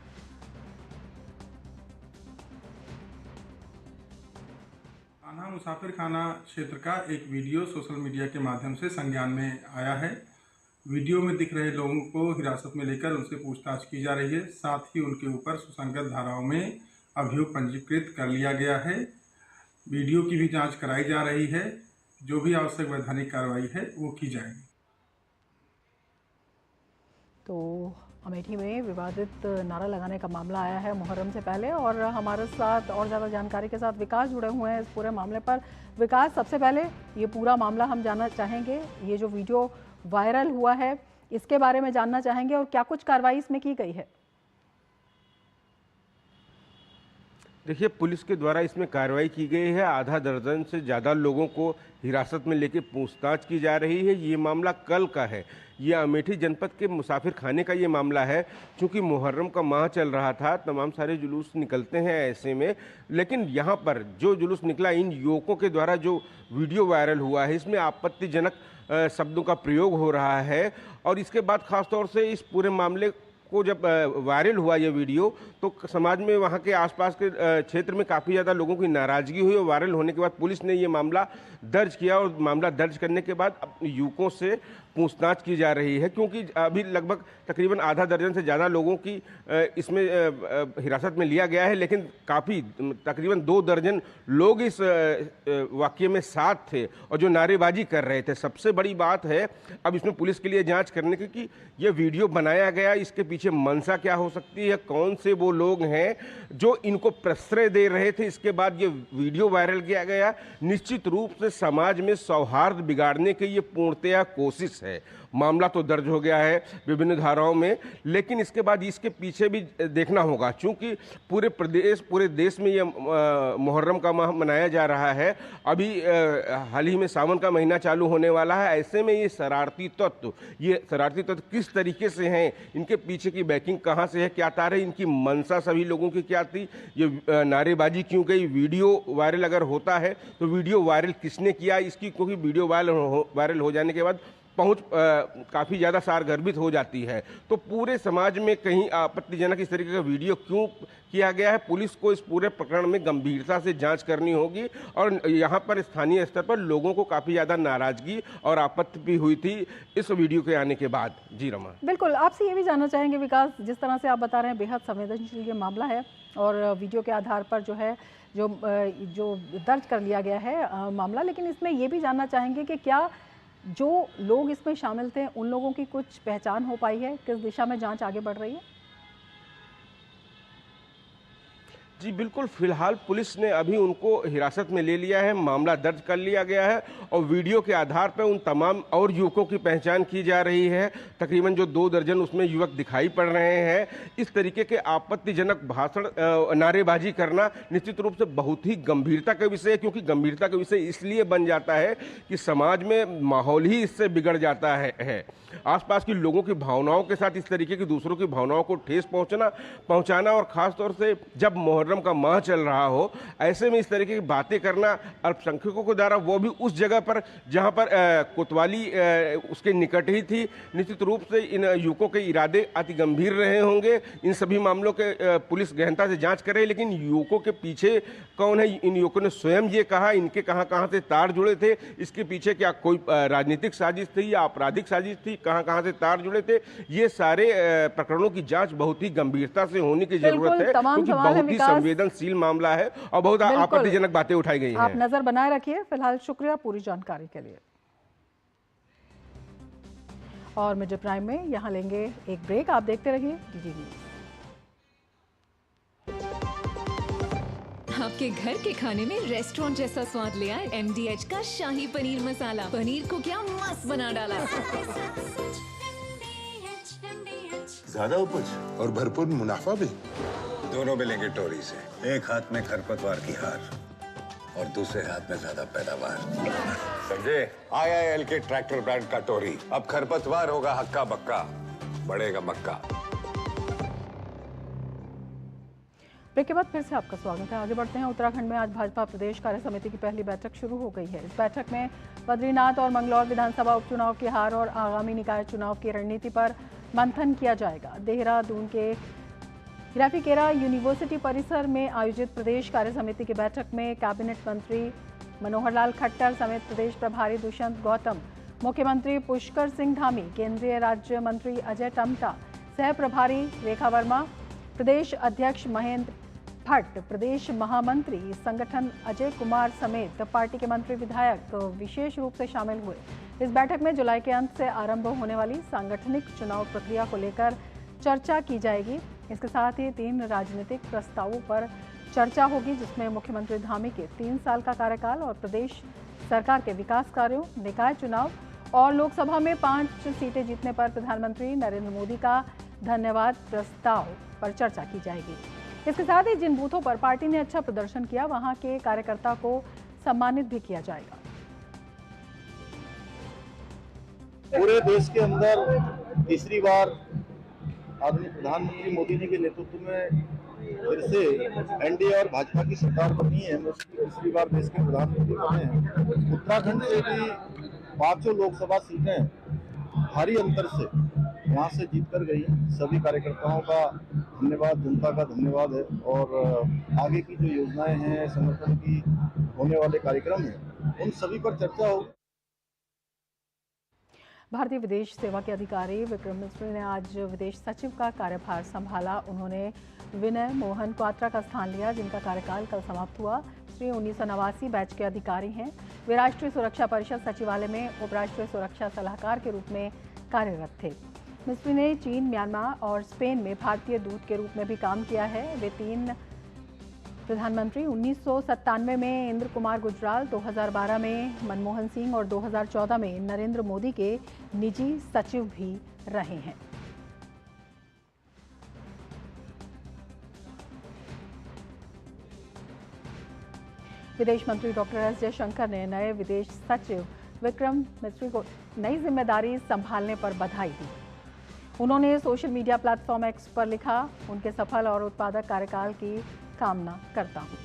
आना मुसाफिर खाना क्षेत्र का एक वीडियो सोशल मीडिया के माध्यम से संज्ञान में आया है। वीडियो में दिख रहे लोगों को हिरासत में लेकर उनसे पूछताछ की जा रही है। साथ ही उनके ऊपर सुसंगत धाराओं में अभियोग पंजीकृत कर लिया गया है। वीडियो की भी जांच कराई जा रही है। जो भी आवश्यक वैधानिक कार्रवाई है वो की जाएगी। तो अमेठी में विवादित नारा लगाने का मामला आया है मुहर्रम से पहले, और हमारे साथ और ज़्यादा जानकारी के साथ विकास जुड़े हुए हैं इस पूरे मामले पर। विकास, सबसे पहले ये पूरा मामला हम जानना चाहेंगे। ये जो वीडियो वायरल हुआ है इसके बारे में जानना चाहेंगे और क्या कुछ कार्रवाई इसमें की गई है। देखिए, पुलिस के द्वारा इसमें कार्रवाई की गई है। आधा दर्जन से ज़्यादा लोगों को हिरासत में लेकर पूछताछ की जा रही है। ये मामला कल का है। ये अमेठी जनपद के मुसाफिर खाने का ये मामला है। चूँकि मुहर्रम का माह चल रहा था, तमाम सारे जुलूस निकलते हैं ऐसे में, लेकिन यहाँ पर जो जुलूस निकला, इन युवकों के द्वारा जो वीडियो वायरल हुआ है, इसमें आपत्तिजनक शब्दों का प्रयोग हो रहा है। और इसके बाद खासतौर से इस पूरे मामले को जब वायरल हुआ ये वीडियो तो समाज में वहाँ के आसपास के क्षेत्र में काफ़ी ज़्यादा लोगों की नाराज़गी हुई और वायरल होने के बाद पुलिस ने ये मामला दर्ज किया और मामला दर्ज करने के बाद युवकों से पूछताछ की जा रही है, क्योंकि अभी लगभग तकरीबन आधा दर्जन से ज़्यादा लोगों की इसमें हिरासत में लिया गया है, लेकिन काफ़ी तकरीबन 2 दर्जन लोग इस वाक़ये में साथ थे और जो नारेबाजी कर रहे थे। सबसे बड़ी बात है अब इसमें पुलिस के लिए जांच करने की कि ये वीडियो बनाया गया, इसके पीछे मंशा क्या हो सकती है, कौन से वो लोग हैं जो इनको प्रश्रय दे रहे थे। इसके बाद ये वीडियो वायरल किया गया। निश्चित रूप से समाज में सौहार्द बिगाड़ने की ये पूर्णतया कोशिश है। मामला तो दर्ज हो गया है विभिन्न धाराओं में, लेकिन इसके बाद इसके पीछे भी देखना होगा, क्योंकि पूरे देश में ये मुहर्रम का माह मनाया जा रहा है। अभी हाल ही में सावन का महीना चालू होने वाला है। ऐसे में ये शरारती तत्व किस तरीके से हैं, इनके पीछे की बैकिंग कहाँ से है, क्या तार है, इनकी मंशा सभी लोगों की क्या थी, ये नारेबाजी क्यों गई, वीडियो वायरल अगर होता है तो वीडियो वायरल किसने किया इसकी, क्योंकि वीडियो वायरल हो जाने के बाद पहुंच काफ़ी ज़्यादा सारगर्भित हो जाती है। तो पूरे समाज में कहीं आपत्तिजनक इस तरीके का वीडियो क्यों किया गया है, पुलिस को इस पूरे प्रकरण में गंभीरता से जांच करनी होगी। और यहाँ पर स्थानीय स्तर पर लोगों को काफ़ी ज़्यादा नाराज़गी और आपत्ति भी हुई थी इस वीडियो के आने के बाद। जी रमा, बिल्कुल आपसे ये भी जानना चाहेंगे विकास, जिस तरह से आप बता रहे हैं बेहद संवेदनशील ये मामला है और वीडियो के आधार पर जो है जो दर्ज कर लिया गया है मामला, लेकिन इसमें ये भी जानना चाहेंगे कि क्या जो लोग इसमें शामिल थे उन लोगों की कुछ पहचान हो पाई है, किस दिशा में जांच आगे बढ़ रही है? जी बिल्कुल, फिलहाल पुलिस ने अभी उनको हिरासत में ले लिया है, मामला दर्ज कर लिया गया है और वीडियो के आधार पर उन तमाम और युवकों की पहचान की जा रही है। तकरीबन जो 2 दर्जन उसमें युवक दिखाई पड़ रहे हैं। इस तरीके के आपत्तिजनक भाषण नारेबाजी करना निश्चित रूप से बहुत ही गंभीरता का विषय है, क्योंकि गंभीरता का विषय इसलिए बन जाता है कि समाज में माहौल ही इससे बिगड़ जाता है। आसपास की लोगों की भावनाओं के साथ इस तरीके की दूसरों की भावनाओं को ठेस पहुंचाना और ख़ासतौर से जब मुहर्रम का माह चल रहा हो, ऐसे में इस तरीके की बातें करना अल्पसंख्यकों के द्वारा, वो भी उस जगह पर जहां पर कोतवाली उसके निकट ही थी। निश्चित रूप से इन युवकों के इरादे अति गंभीर रहे होंगे। इन सभी मामलों के पुलिस गहनता से जाँच कर रही है, लेकिन युवकों के पीछे कौन है, इन युवकों ने स्वयं ये कहा, इनके कहाँ से तार जुड़े थे, इसके पीछे क्या कोई राजनीतिक साजिश थी या आपराधिक साजिश थी, कहाँ से तार जुड़े थे, ये सारे प्रकरणों की जांच बहुत ही गंभीरता से होने की जरूरत है, क्योंकि बहुत ही संवेदनशील मामला है और बहुत आपत्तिजनक बातें उठाई गई हैं। आप नजर बनाए रखिए। फिलहाल शुक्रिया पूरी जानकारी के लिए। और मिड प्राइम में यहाँ लेंगे एक ब्रेक, आप देखते रहिए डीडी न्यूज। आपके घर के खाने में रेस्टोरेंट जैसा स्वाद ले आए MDH का शाही पनीर मसाला। पनीर को क्या मस्त बना डाला। ज्यादा उपज और भरपूर मुनाफा भी, दोनों मिलेंगे टोरी से। एक हाथ में खरपतवार की हार और दूसरे हाथ में ज्यादा पैदावार। समझे? IIL के ट्रैक्टर ब्रांड का टोरी। अब खरपतवार होगा हक्का बक्का, बढ़ेगा मक्का। ब्रेक के बाद फिर से आपका स्वागत है। आगे बढ़ते हैं। उत्तराखंड में आज भाजपा प्रदेश कार्य समिति की पहली बैठक शुरू हो गई है। इस बैठक में बद्रीनाथ और मंगलौर विधानसभा उपचुनाव की हार और आगामी निकाय चुनाव की रणनीति पर मंथन किया जाएगा। देहरादून के हिराफिकेरा यूनिवर्सिटी परिसर में आयोजित प्रदेश कार्य समिति की बैठक में कैबिनेट मंत्री मनोहर लाल खट्टर समेत प्रदेश प्रभारी दुष्यंत गौतम, मुख्यमंत्री पुष्कर सिंह धामी, केंद्रीय राज्य मंत्री अजय टम्टा, सह प्रभारी रेखा वर्मा, प्रदेश अध्यक्ष महेंद्र भट्ट, प्रदेश महामंत्री संगठन अजय कुमार समेत पार्टी के मंत्री विधायक विशेष रूप से शामिल हुए। इस बैठक में जुलाई के अंत से आरंभ होने वाली सांगठनिक चुनाव प्रक्रिया को लेकर चर्चा की जाएगी। इसके साथ ही 3 राजनीतिक प्रस्तावों पर चर्चा होगी, जिसमें मुख्यमंत्री धामी के 3 साल का कार्यकाल और प्रदेश सरकार के विकास कार्यों, निकाय चुनाव और लोकसभा में 5 सीटें जीतने पर प्रधानमंत्री नरेंद्र मोदी का धन्यवाद प्रस्ताव पर चर्चा की जाएगी। इसके साथ ही जिन बूथों पर पार्टी ने अच्छा प्रदर्शन किया, वहां के कार्यकर्ता को सम्मानित भी किया जाएगा। पूरे देश के अंदर तीसरी बार आदरणीय प्रधानमंत्री मोदी जी के नेतृत्व में फिर से एनडीए और भाजपा की सरकार बनी है। तीसरी बार देश के प्रधानमंत्री बने हैं। उत्तराखंड से भी 5 लोकसभा सीटें भारी अंतर से यहाँ से जीत कर गई हैं। सभी कार्यकर्ताओं का धन्यवाद, जनता का धन्यवाद है। और आगे की जो योजनाएं हैं, संगठन की होने वाले कार्यक्रम हैं, उन सभी पर चर्चा होगी। भारतीय विदेश सेवा के अधिकारी विक्रम मिश्र ने आज विदेश सचिव का कार्यभार संभाला। उन्होंने विनय मोहन क्वात्रा का स्थान लिया, जिनका कार्यकाल कल समाप्त हुआ। श्री 1989 बैच के अधिकारी हैं। वे राष्ट्रीय सुरक्षा परिषद सचिवालय में उपराष्ट्रीय सुरक्षा सलाहकार के रूप में कार्यरत थे। मिस्र ने चीन, म्यांमार और स्पेन में भारतीय दूत के रूप में भी काम किया है। वे 3 प्रधानमंत्री 1997 में इंद्र कुमार गुजराल, 2012 में मनमोहन सिंह और 2014 में नरेंद्र मोदी के निजी सचिव भी रहे हैं। विदेश मंत्री डॉक्टर एस जयशंकर ने नए विदेश सचिव विक्रम मिस्री को नई जिम्मेदारी संभालने पर बधाई दी। उन्होंने सोशल मीडिया प्लेटफॉर्म एक्स पर लिखा, उनके सफल और उत्पादक कार्यकाल की कामना करता हूं।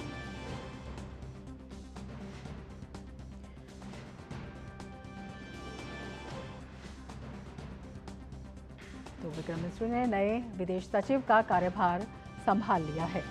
तो विक्रम मिस्री ने नए विदेश सचिव का कार्यभार संभाल लिया है।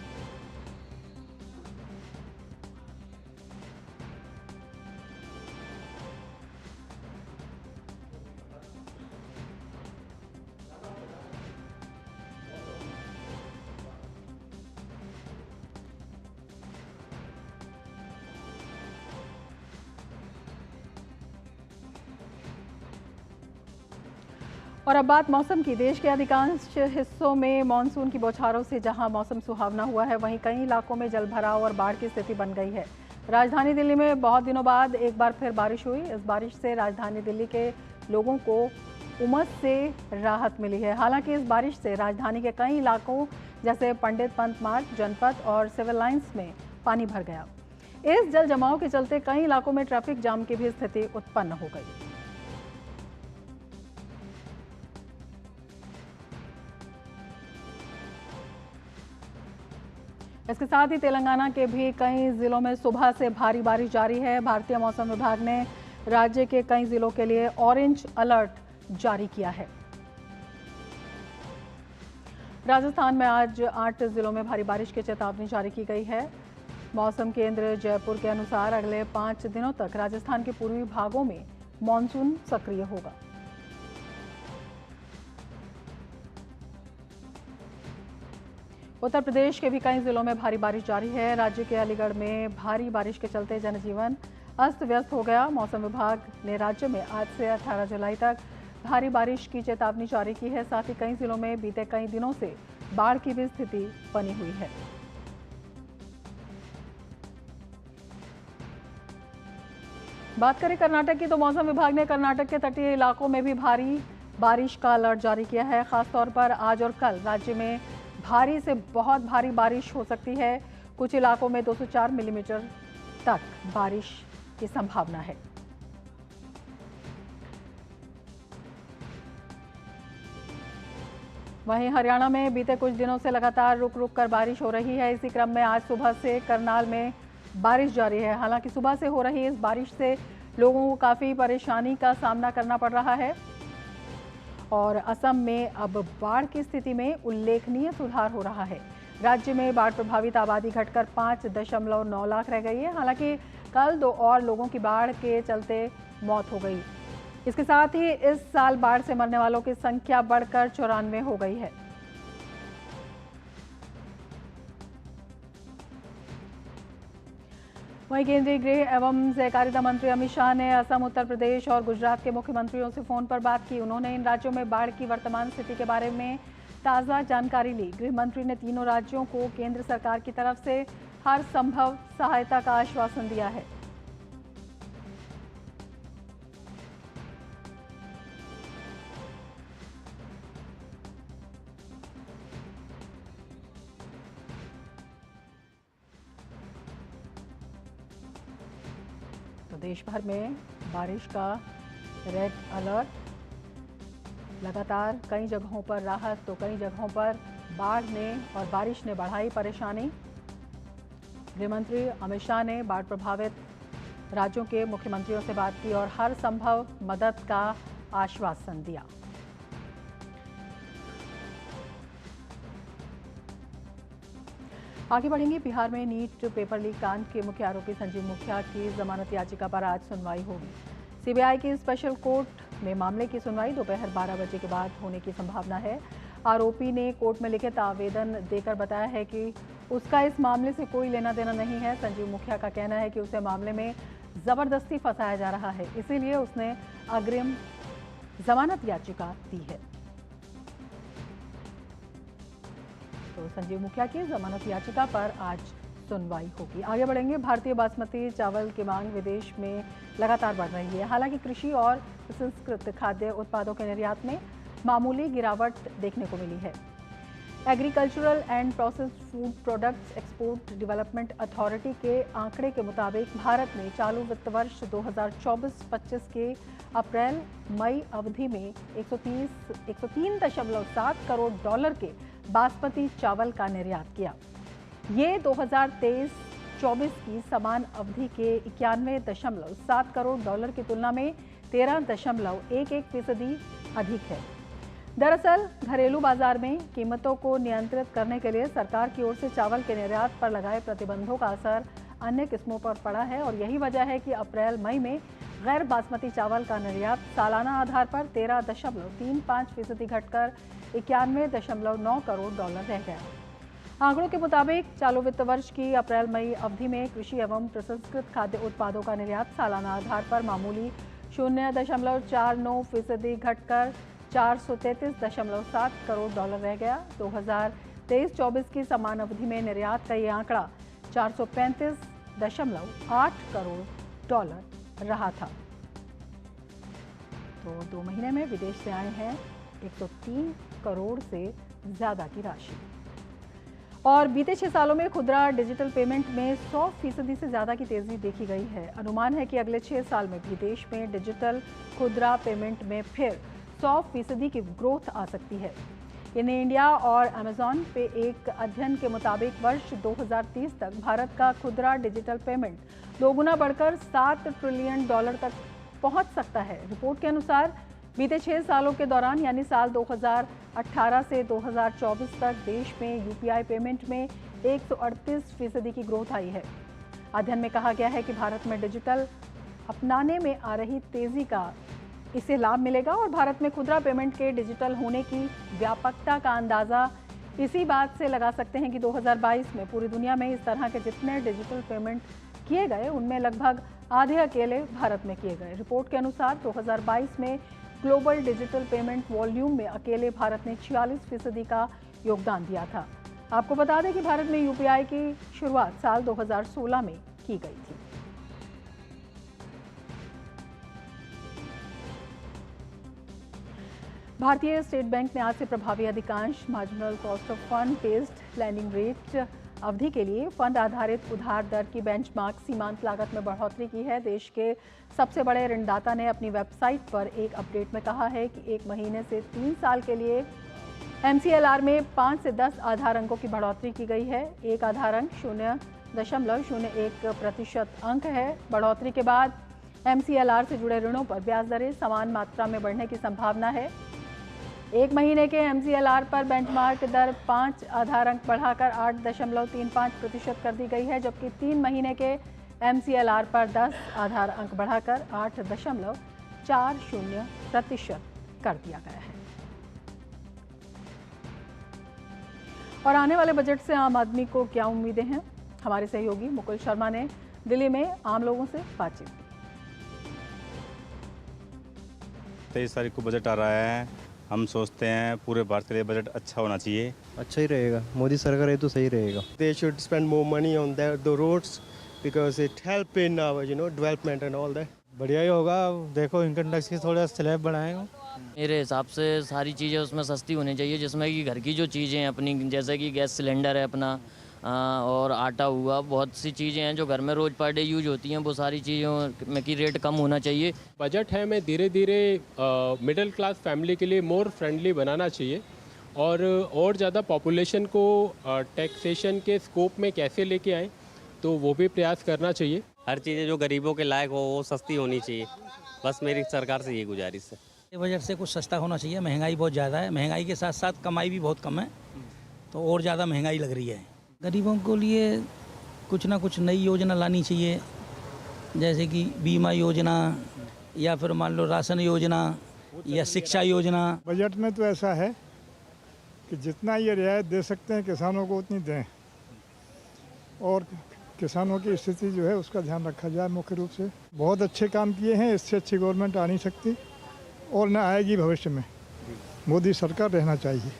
और अब बात मौसम की। देश के अधिकांश हिस्सों में मानसून की बौछारों से जहां मौसम सुहावना हुआ है, वहीं कई इलाकों में जलभराव और बाढ़ की स्थिति बन गई है। राजधानी दिल्ली में बहुत दिनों बाद एक बार फिर बारिश हुई। इस बारिश से राजधानी दिल्ली के लोगों को उमस से राहत मिली है। हालांकि इस बारिश से राजधानी के कई इलाकों जैसे पंडित पंत मार्ग, जनपथ और सिविल लाइंस में पानी भर गया। इस जल जमाव के चलते कई इलाकों में ट्रैफिक जाम की भी स्थिति उत्पन्न हो गई। इसके साथ ही तेलंगाना के भी कई जिलों में सुबह से भारी बारिश जारी है। भारतीय मौसम विभाग ने राज्य के कई जिलों के लिए ऑरेंज अलर्ट जारी किया है। राजस्थान में आज 8 जिलों में भारी बारिश की चेतावनी जारी की गई है। मौसम केंद्र जयपुर के अनुसार अगले 5 दिनों तक राजस्थान के पूर्वी भागों में मॉनसून सक्रिय होगा। उत्तर प्रदेश के भी कई जिलों में भारी बारिश जारी है। राज्य के अलीगढ़ में भारी बारिश के चलते जनजीवन अस्त व्यस्त हो गया। मौसम विभाग ने राज्य में आज से 18 जुलाई तक भारी बारिश की चेतावनी जारी की है। साथ ही कई जिलों में बीते कई दिनों से बाढ़ की भी स्थिति बनी हुई है। बात करें कर्नाटक की, तो मौसम विभाग ने कर्नाटक के तटीय इलाकों में भी भारी बारिश का अलर्ट जारी किया है। खासतौर पर आज और कल राज्य में भारी से बहुत भारी बारिश हो सकती है। कुछ इलाकों में 204 मिलीमीटर तक बारिश की संभावना है। वहीं हरियाणा में बीते कुछ दिनों से लगातार रुक रुक कर बारिश हो रही है। इसी क्रम में आज सुबह से करनाल में बारिश जारी है। हालांकि सुबह से हो रही इस बारिश से लोगों को काफ़ी परेशानी का सामना करना पड़ रहा है और असम में अब बाढ़ की स्थिति में उल्लेखनीय सुधार हो रहा है। राज्य में बाढ़ प्रभावित आबादी घटकर 5.9 लाख रह गई है। हालांकि कल 2 और लोगों की बाढ़ के चलते मौत हो गई। इसके साथ ही इस साल बाढ़ से मरने वालों की संख्या बढ़कर 94 हो गई है। वहीं केंद्रीय गृह एवं सहकारिता मंत्री अमित शाह ने असम, उत्तर प्रदेश और गुजरात के मुख्यमंत्रियों से फोन पर बात की। उन्होंने इन राज्यों में बाढ़ की वर्तमान स्थिति के बारे में ताज़ा जानकारी ली। गृह मंत्री ने तीनों राज्यों को केंद्र सरकार की तरफ से हर संभव सहायता का आश्वासन दिया है। तो देश भर में बारिश का रेड अलर्ट, लगातार कई जगहों पर राहत तो कई जगहों पर बाढ़ ने और बारिश ने बढ़ाई परेशानी। गृहमंत्री अमित शाह ने बाढ़ प्रभावित राज्यों के मुख्यमंत्रियों से बात की और हर संभव मदद का आश्वासन दिया। आगे बढ़ेंगे। बिहार में नीट पेपर लीक कांड के मुख्य आरोपी संजीव मुखिया की जमानत याचिका पर आज सुनवाई होगी। सीबीआई की स्पेशल कोर्ट में मामले की सुनवाई दोपहर 12 बजे के बाद होने की संभावना है। आरोपी ने कोर्ट में लिखित आवेदन देकर बताया है कि उसका इस मामले से कोई लेना देना नहीं है। संजीव मुखिया का कहना है कि उसे मामले में जबरदस्ती फंसाया जा रहा है, इसीलिए उसने अग्रिम जमानत याचिका दी है। तो संजीव मुखिया की जमानत याचिका पर आज सुनवाई होगी। आगे बढ़ेंगे। भारतीय बासमती चावल की मांग विदेश में लगातार बढ़ रही है। हालांकि कृषि और प्रसंस्कृत खाद्य उत्पादों के निर्यात में मामूली गिरावट देखने को मिली है। Agricultural and processed food products export development authority के आंकड़े के मुताबिक भारत में चालू वित्त वर्ष 2024-25 के अप्रैल-मई अवधि में 103.7 करोड़ डॉलर के बासमती चावल का निर्यात किया। ये 2023-24 की समान अवधि के 91.7 करोड़ डॉलर की तुलना में 13.11% अधिक है। दरअसल घरेलू बाजार में कीमतों को नियंत्रित करने के लिए सरकार की ओर से चावल के निर्यात पर लगाए प्रतिबंधों का असर अन्य किस्मों पर पड़ा है और यही वजह है कि अप्रैल-मई में गैर बासमती चावल का निर्यात सालाना आधार पर 13.35% घटकर 91.9 करोड़ डॉलर रह गया। आंकड़ों के मुताबिक चालू वित्त वर्ष की अप्रैल-मई अवधि में कृषि एवं प्रसंस्कृत खाद्य उत्पादों का निर्यात सालाना आधार पर मामूली 0.49% घटकर 433.7 करोड़ डॉलर रह गया। 2023-24 की समान अवधि में निर्यात का ये आंकड़ा 435.8 करोड़ डॉलर रहा था। तो 2 महीने में विदेश से आए हैं 103 करोड़ से ज्यादा की राशि। और बीते 6 सालों में खुदरा डिजिटल पेमेंट में 100% से ज्यादा की तेजी देखी गई है। अनुमान है कि अगले 6 साल में भी देश में डिजिटल खुदरा पेमेंट में फिर 100% की ग्रोथ आ सकती है। इन इंडिया और अमेजॉन पे एक अध्ययन के मुताबिक वर्ष 2030 तक भारत का खुदरा डिजिटल पेमेंट 2 गुना बढ़कर $7 ट्रिलियन तक पहुंच सकता है। रिपोर्ट के अनुसार बीते 6 सालों के दौरान यानी साल 2018 से 2024 तक देश में यूपीआई पेमेंट में 138% की ग्रोथ आई है। अध्ययन में कहा गया है कि भारत में डिजिटल अपनाने में आ रही तेजी का इससे लाभ मिलेगा और भारत में खुदरा पेमेंट के डिजिटल होने की व्यापकता का अंदाज़ा इसी बात से लगा सकते हैं कि 2022 में पूरी दुनिया में इस तरह के जितने डिजिटल पेमेंट किए गए उनमें लगभग आधे अकेले भारत में किए गए। रिपोर्ट के अनुसार 2022 में ग्लोबल डिजिटल पेमेंट वॉल्यूम में अकेले भारत ने 46% का योगदान दिया था। आपको बता दें कि भारत में यूपीआई की शुरुआत साल 2016 में की गई थी। भारतीय स्टेट बैंक ने आज से प्रभावी अधिकांश marginal cost of fund based landing rate अवधि के लिए फंड आधारित उधार दर की बेंचमार्क सीमांत लागत में बढ़ोतरी की है। देश के सबसे बड़े ऋणदाता ने अपनी वेबसाइट पर एक अपडेट में कहा है कि 1 महीने से 3 साल के लिए MCLR में 5 से 10 आधार अंकों की बढ़ोतरी की गई है। एक आधार अंक 0.01% अंक है। बढ़ोतरी के बाद MCLR से जुड़े ऋणों पर ब्याज दरें समान मात्रा में बढ़ने की संभावना है। 1 महीने के MCLR पर बेंचमार्क दर 5 आधार अंक बढ़ाकर 8.35% कर दी गई है, जबकि 3 महीने के MCLR पर 10 आधार अंक बढ़ाकर 8.40% कर दिया गया है। और आने वाले बजट से आम आदमी को क्या उम्मीदें हैं? हमारे सहयोगी मुकुल शर्मा ने दिल्ली में आम लोगों से बातचीत की। 23 तारीख को बजट आ रहा है। हम सोचते हैं पूरे भारत के लिए बजट अच्छा होना चाहिए। अच्छा ही रहेगा, मोदी सरकार है तो सही रहेगा। They should spend more money on the roads because it help in our development and all that. बढ़िया ही होगा। देखो इनकम टैक्स की थोड़ा स्लैब बढ़ाएंगे। मेरे हिसाब से सारी चीज़ें उसमें सस्ती होनी चाहिए, जिसमें कि घर की जो चीज़ें हैं अपनी, जैसे कि गैस सिलेंडर है अपना और आटा हुआ, बहुत सी चीज़ें हैं जो घर में रोज़ पर डे यूज होती हैं, वो सारी चीज़ों में की रेट कम होना चाहिए। बजट है में धीरे धीरे मिडिल क्लास फैमिली के लिए मोर फ्रेंडली बनाना चाहिए और ज़्यादा पॉपुलेशन को टैक्सेशन के स्कोप में कैसे लेके आएँ, तो वो भी प्रयास करना चाहिए। हर चीज़ें जो गरीबों के लायक हो वो सस्ती होनी चाहिए, बस मेरी सरकार से ये गुजारिश है। बजट से कुछ सस्ता होना चाहिए। महंगाई बहुत ज़्यादा है, महंगाई के साथ साथ कमाई भी बहुत कम है, तो और ज़्यादा महंगाई लग रही है। गरीबों को लिए कुछ ना कुछ नई योजना लानी चाहिए, जैसे कि बीमा योजना या फिर मान लो राशन योजना या शिक्षा योजना। बजट में तो ऐसा है कि जितना ये रियायत दे सकते हैं किसानों को उतनी दें, और किसानों की स्थिति जो है उसका ध्यान रखा जाए मुख्य रूप से। बहुत अच्छे काम किए हैं, इससे अच्छी गवर्नमेंट आ नहीं सकती और न आएगी भविष्य में। मोदी सरकार रहना चाहिए।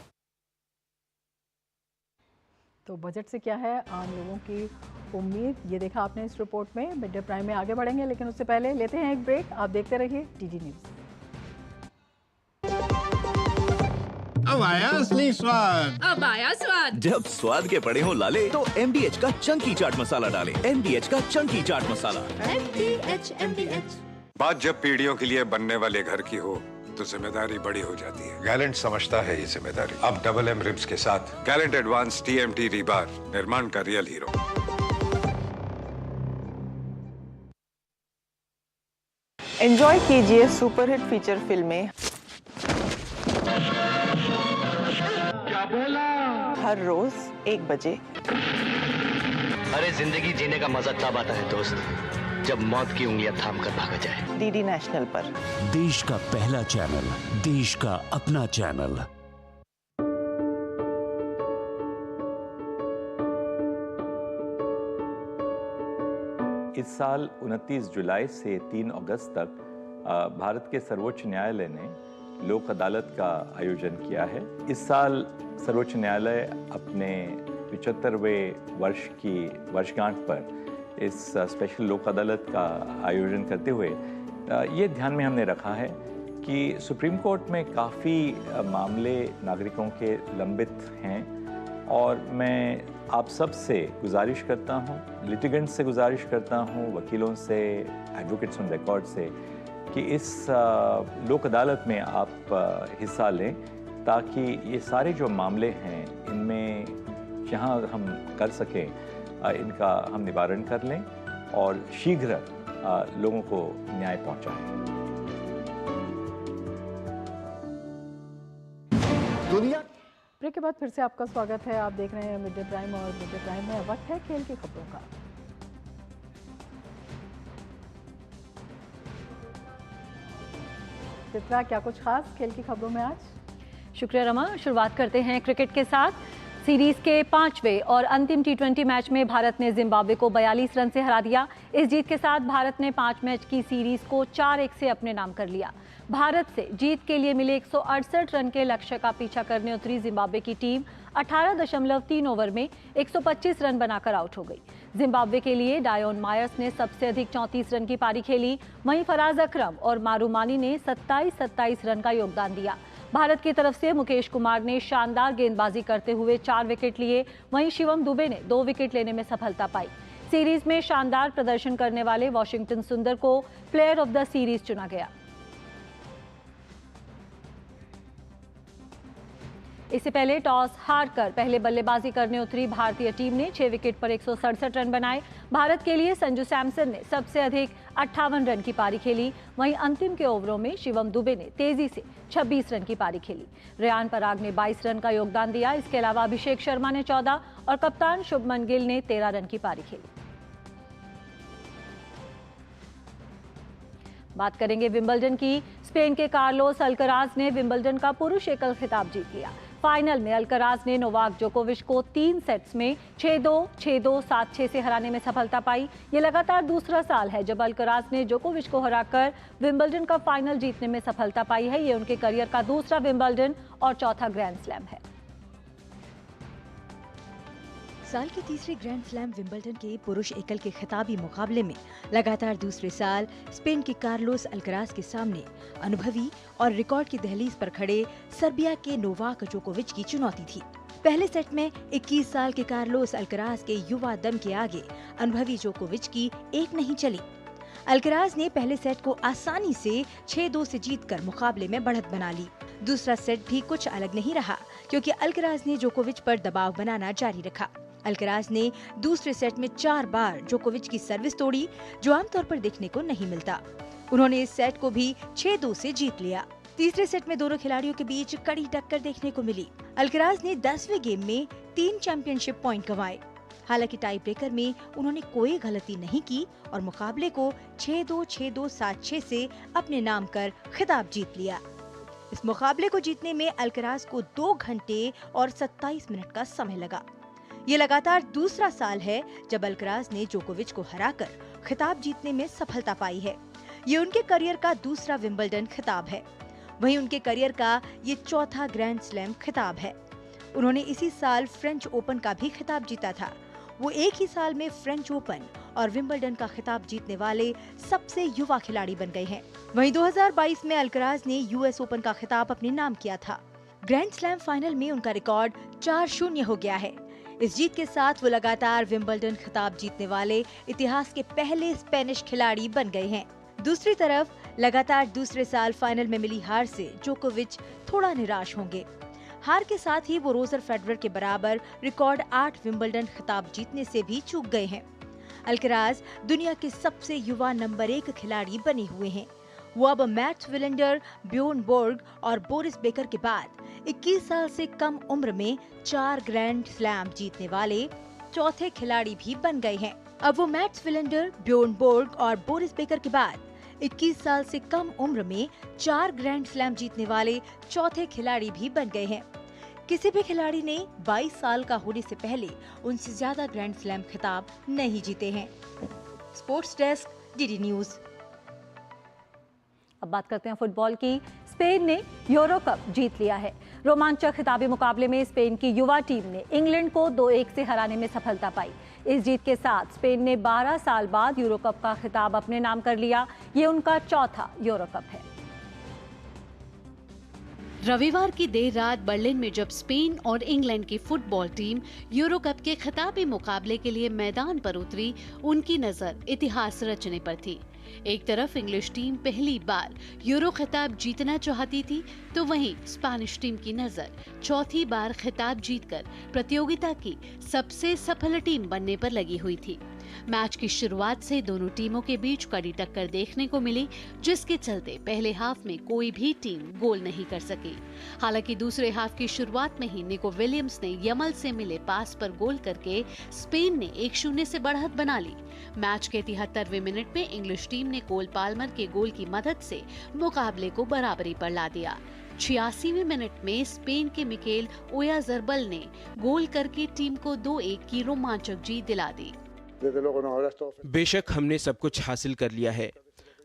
तो बजट से क्या है आम लोगों की उम्मीद, ये देखा आपने इस रिपोर्ट में। मिड डे प्राइम में आगे बढ़ेंगे, लेकिन उससे पहले लेते हैं एक ब्रेक। आप देखते रहिए डीडी न्यूज। अब आया असली स्वाद। अब आया स्वाद। जब स्वाद के पड़े हो लाले तो MDH का चंकी चाट मसाला डालें। MDH का चंकी चाट मसाला। MDH। बात जब पीढ़ियों के लिए बनने वाले घर की हो तो जिम्मेदारी बड़ी हो जाती है। गैलेंट समझता है ये जिम्मेदारी। अब डबल M रिब्स के साथ गैलेंट एडवांस TMT रीबार, निर्माण का रियल हीरो। एंजॉय कीजिए सुपरहिट फीचर फिल्में हर रोज 1 बजे। अरे जिंदगी जीने का मजा तब आता है दोस्त, जब मौत की उंगलियां थाम कर भागा जाए। डीडी नेशनल पर। देश का पहला चैनल, देश का अपना चैनल। इस साल 29 जुलाई से 3 अगस्त तक भारत के सर्वोच्च न्यायालय ने लोक अदालत का आयोजन किया है। इस साल सर्वोच्च न्यायालय अपने 75वें वर्ष की वर्षगांठ पर इस स्पेशल लोक अदालत का आयोजन करते हुए ये ध्यान में हमने रखा है कि सुप्रीम कोर्ट में काफ़ी मामले नागरिकों के लंबित हैं, और मैं आप सब से गुजारिश करता हूँ, लिटिगेंट्स से गुजारिश करता हूँ, वकीलों से, एडवोकेट्स ऑन रिकॉर्ड से, कि इस लोक अदालत में आप हिस्सा लें, ताकि ये सारे जो मामले हैं इनमें जहाँ हम कर सकें इनका हम निवारण कर लें और शीघ्र लोगों को न्याय पहुँचाएं। दुनिया ब्रेक के बाद फिर से आपका स्वागत है। आप देख रहे हैं मिड डे प्राइम, और मिड डे प्राइम में वक्त है खेल की खबरों का। चित्रा, क्या कुछ खास खेल की खबरों में आज? शुक्रिया रमा। शुरुआत करते हैं क्रिकेट के साथ। सीरीज के 5वें और अंतिम T20 मैच में भारत ने जिम्बाब्वे को 42 रन से हरा दिया। इस जीत के साथ भारत ने 5 मैच की सीरीज को 4-1 से अपने नाम कर लिया। भारत से जीत के लिए मिले 168 रन के लक्ष्य का पीछा करने उतरी जिम्बाब्वे की टीम 18.3 ओवर में 125 रन बनाकर आउट हो गई। जिम्बाब्वे के लिए डायोन मायर्स ने सबसे अधिक 34 रन की पारी खेली, वहीं फराज अकरम और मारूमानी ने 27 रन का योगदान दिया। भारत की तरफ से मुकेश कुमार ने शानदार गेंदबाजी करते हुए 4 विकेट लिए, वहीं शिवम दुबे ने 2 विकेट लेने में सफलता पाई। सीरीज में शानदार प्रदर्शन करने वाले वॉशिंगटन सुंदर को प्लेयर ऑफ द सीरीज चुना गया। इससे पहले टॉस हारकर पहले बल्लेबाजी करने उतरी भारतीय टीम ने 6 विकेट पर 167 रन बनाए। भारत के लिए संजू सैमसन ने सबसे अधिक 58 रन की पारी खेली, वहीं अंतिम के ओवरों में शिवम दुबे ने तेजी से 26 रन की पारी खेली। रेयान पराग ने 22 रन का योगदान दिया। इसके अलावा अभिषेक शर्मा ने 14 और कप्तान शुभमन गिल ने 13 रन की पारी खेली। बात करेंगे विंबलडन की। स्पेन के कार्लोस अल्कराज ने विंबलडन का पुरुष एकल खिताब जीत लिया। फाइनल में अल्कराज ने नोवाक जोकोविच को 3 सेट्स में 6-2, 6-2, 7-6 से हराने में सफलता पाई। ये लगातार दूसरा साल है जब अल्कराज ने जोकोविच को हराकर विंबलडन का फाइनल जीतने में सफलता पाई है। ये उनके करियर का दूसरा विंबलडन और चौथा ग्रैंड स्लैम है। साल के तीसरे ग्रैंड स्लैम विंबलडन के पुरुष एकल के खिताबी मुकाबले में लगातार दूसरे साल स्पेन के कार्लोस अल्कराज के सामने अनुभवी और रिकॉर्ड की दहलीज पर खड़े सर्बिया के नोवाक जोकोविच की चुनौती थी। पहले सेट में 21 साल के कार्लोस अल्कराज के युवा दम के आगे अनुभवी जोकोविच की एक नहीं चली। अल्कराज ने पहले सेट को आसानी से 6-2 से जीतकर मुकाबले में बढ़त बना ली। दूसरा सेट भी कुछ अलग नहीं रहा, क्योंकि अल्कराज ने जोकोविच पर दबाव बनाना जारी रखा। अल्कराज ने दूसरे सेट में 4 बार जोकोविच की सर्विस तोड़ी, जो आमतौर पर देखने को नहीं मिलता। उन्होंने इस सेट को भी 6-2 से जीत लिया। तीसरे सेट में दोनों खिलाड़ियों के बीच कड़ी टक्कर देखने को मिली। अल्कराज ने 10वें गेम में 3 चैंपियनशिप पॉइंट गंवाए। हालांकि टाई ब्रेकर में उन्होंने कोई गलती नहीं की और मुकाबले को 6-2, 6-2, 7-6 से अपने नाम कर खिताब जीत लिया। इस मुकाबले को जीतने में अल्कराज को 2 घंटे और 27 मिनट का समय लगा। ये लगातार दूसरा साल है जब अल्कराज ने जोकोविच को हराकर खिताब जीतने में सफलता पाई है। ये उनके करियर का दूसरा विंबलडन खिताब है। वहीं उनके करियर का ये चौथा ग्रैंड स्लैम खिताब है। उन्होंने इसी साल फ्रेंच ओपन का भी खिताब जीता था। वो एक ही साल में फ्रेंच ओपन और विंबलडन का खिताब जीतने वाले सबसे युवा खिलाड़ी बन गए हैं। वहीं 2022 में अल्कराज ने यूएस ओपन का खिताब अपने नाम किया था। ग्रैंड स्लैम फाइनल में उनका रिकॉर्ड 4-0 हो गया है। इस जीत के साथ वो लगातार विंबलडन खिताब जीतने वाले इतिहास के पहले स्पेनिश खिलाड़ी बन गए हैं। दूसरी तरफ लगातार दूसरे साल फाइनल में मिली हार से जोकोविच थोड़ा निराश होंगे। हार के साथ ही वो रोजर फेडरर के बराबर रिकॉर्ड 8 विंबलडन खिताब जीतने से भी चूक गए हैं। अल्कराज दुनिया के सबसे युवा नंबर 1 खिलाड़ी बने हुए हैं। वो अब मैट्स विलेंडर, ब्योर्न बोर्ग और बोरिस बेकर के बाद 21 साल से कम उम्र में 4 ग्रैंड स्लैम जीतने वाले चौथे खिलाड़ी भी बन गए हैं। अब वो मैट्स विलेंडर, ब्योर्न बोर्ग और बोरिस बेकर के बाद 21 साल से कम उम्र में 4 ग्रैंड स्लैम जीतने वाले चौथे खिलाड़ी भी बन गए हैं। किसी भी खिलाड़ी ने 22 साल का होने से पहले उनसे ज्यादा ग्रैंड स्लैम खिताब नहीं जीते हैं। Sports desk, DD news. अब बात करते हैं फुटबॉल की। स्पेन ने यूरो कप जीत लिया है। रोमांचक खिताबी मुकाबले में स्पेन की युवा टीम ने इंग्लैंड को 2-1 से हराने में सफलता पाई। इस जीत के साथ स्पेन ने 12 साल बाद यूरो कप का खिताब अपने नाम कर लिया। ये उनका चौथा यूरो कप है। रविवार की देर रात बर्लिन में जब स्पेन और इंग्लैंड की फुटबॉल टीम यूरो कप के खिताबी मुकाबले के लिए मैदान पर उतरी, उनकी नजर इतिहास रचने पर थी। एक तरफ इंग्लिश टीम पहली बार यूरो खिताब जीतना चाहती थी, तो वहीं स्पेनिश टीम की नजर चौथी बार खिताब जीतकर प्रतियोगिता की सबसे सफल टीम बनने पर लगी हुई थी। मैच की शुरुआत से दोनों टीमों के बीच कड़ी टक्कर देखने को मिली, जिसके चलते पहले हाफ में कोई भी टीम गोल नहीं कर सकी। हालांकि दूसरे हाफ की शुरुआत में ही निको विलियम्स ने यमल से मिले पास पर गोल करके स्पेन ने 1-0 से बढ़त बना ली। मैच के 73वें मिनट में इंग्लिश टीम ने कोल पाल्मर के गोल की मदद से मुकाबले को बराबरी पर ला दिया। 86वें मिनट में स्पेन के मिकेल ओयाज़रबल ने गोल करके टीम को 2-1 की रोमांचक जीत दिला दी। बेशक हमने सब कुछ हासिल कर लिया है।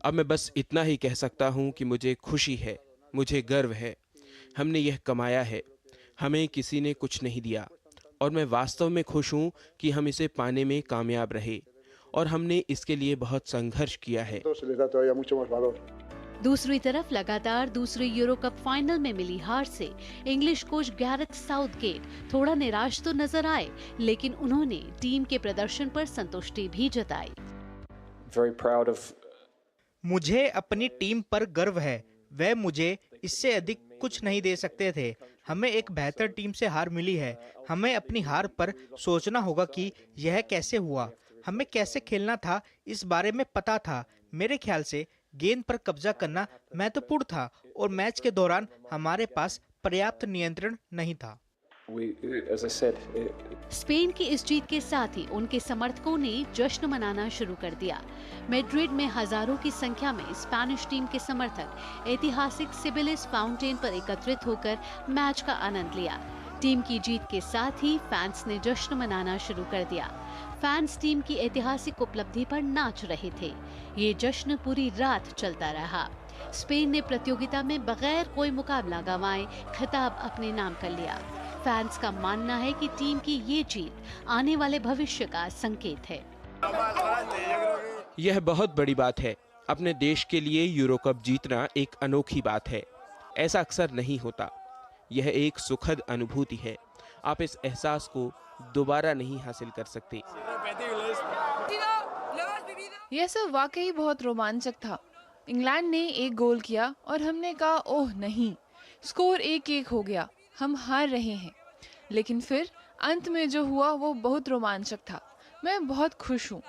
अब मैं बस इतना ही कह सकता हूँ कि मुझे खुशी है, मुझे गर्व है। हमने यह कमाया है, हमें किसी ने कुछ नहीं दिया, और मैं वास्तव में खुश हूँ कि हम इसे पाने में कामयाब रहे और हमने इसके लिए बहुत संघर्ष किया है। दूसरी तरफ लगातार दूसरे यूरो कप फाइनल में मिली हार से इंग्लिश कोच गैरेथ साउथगेट थोड़ा निराश तो नजर आए, लेकिन उन्होंने टीम के प्रदर्शन पर संतुष्टि भी जताई। मुझे अपनी टीम पर गर्व है। वह मुझे इससे अधिक कुछ नहीं दे सकते थे। हमें एक बेहतर टीम से हार मिली है। हमें अपनी हार पर सोचना होगा कि यह कैसे हुआ। हमें कैसे खेलना था, इस बारे में पता था। मेरे ख्याल से गेंद पर कब्जा करना महत्वपूर्ण था और मैच के दौरान हमारे पास पर्याप्त नियंत्रण नहीं था। स्पेन की इस जीत के साथ ही उनके समर्थकों ने जश्न मनाना शुरू कर दिया। मैड्रिड में हजारों की संख्या में स्पेनिश टीम के समर्थक ऐतिहासिक सिबिलिस फाउंटेन पर एकत्रित होकर मैच का आनंद लिया। टीम की जीत के साथ ही फैंस ने जश्न मनाना शुरू कर दिया। फैंस टीम की ऐतिहासिक उपलब्धि पर नाच रहे थे। ये जश्न पूरी रात चलता रहा। स्पेन ने प्रतियोगिता में बगैर कोई मुकाबला गंवाए खिताब अपने नाम कर लिया। फैंस का मानना है कि टीम की ये जीत आने वाले भविष्य का संकेत है। यह बहुत बड़ी बात है। अपने देश के लिए यूरो कप जीतना एक अनोखी बात है। ऐसा अक्सर नहीं होता। यह एक सुखद अनुभूति है। आप इस एहसास को दोबारा नहीं हासिल कर सकते। यह सब वाकई बहुत रोमांचक था। इंग्लैंड ने एक गोल किया और हमने कहा ओह नहीं, स्कोर 1-1 हो गया, हम हार रहे हैं। लेकिन फिर अंत में जो हुआ वो बहुत रोमांचक था। मैं बहुत खुश हूँ।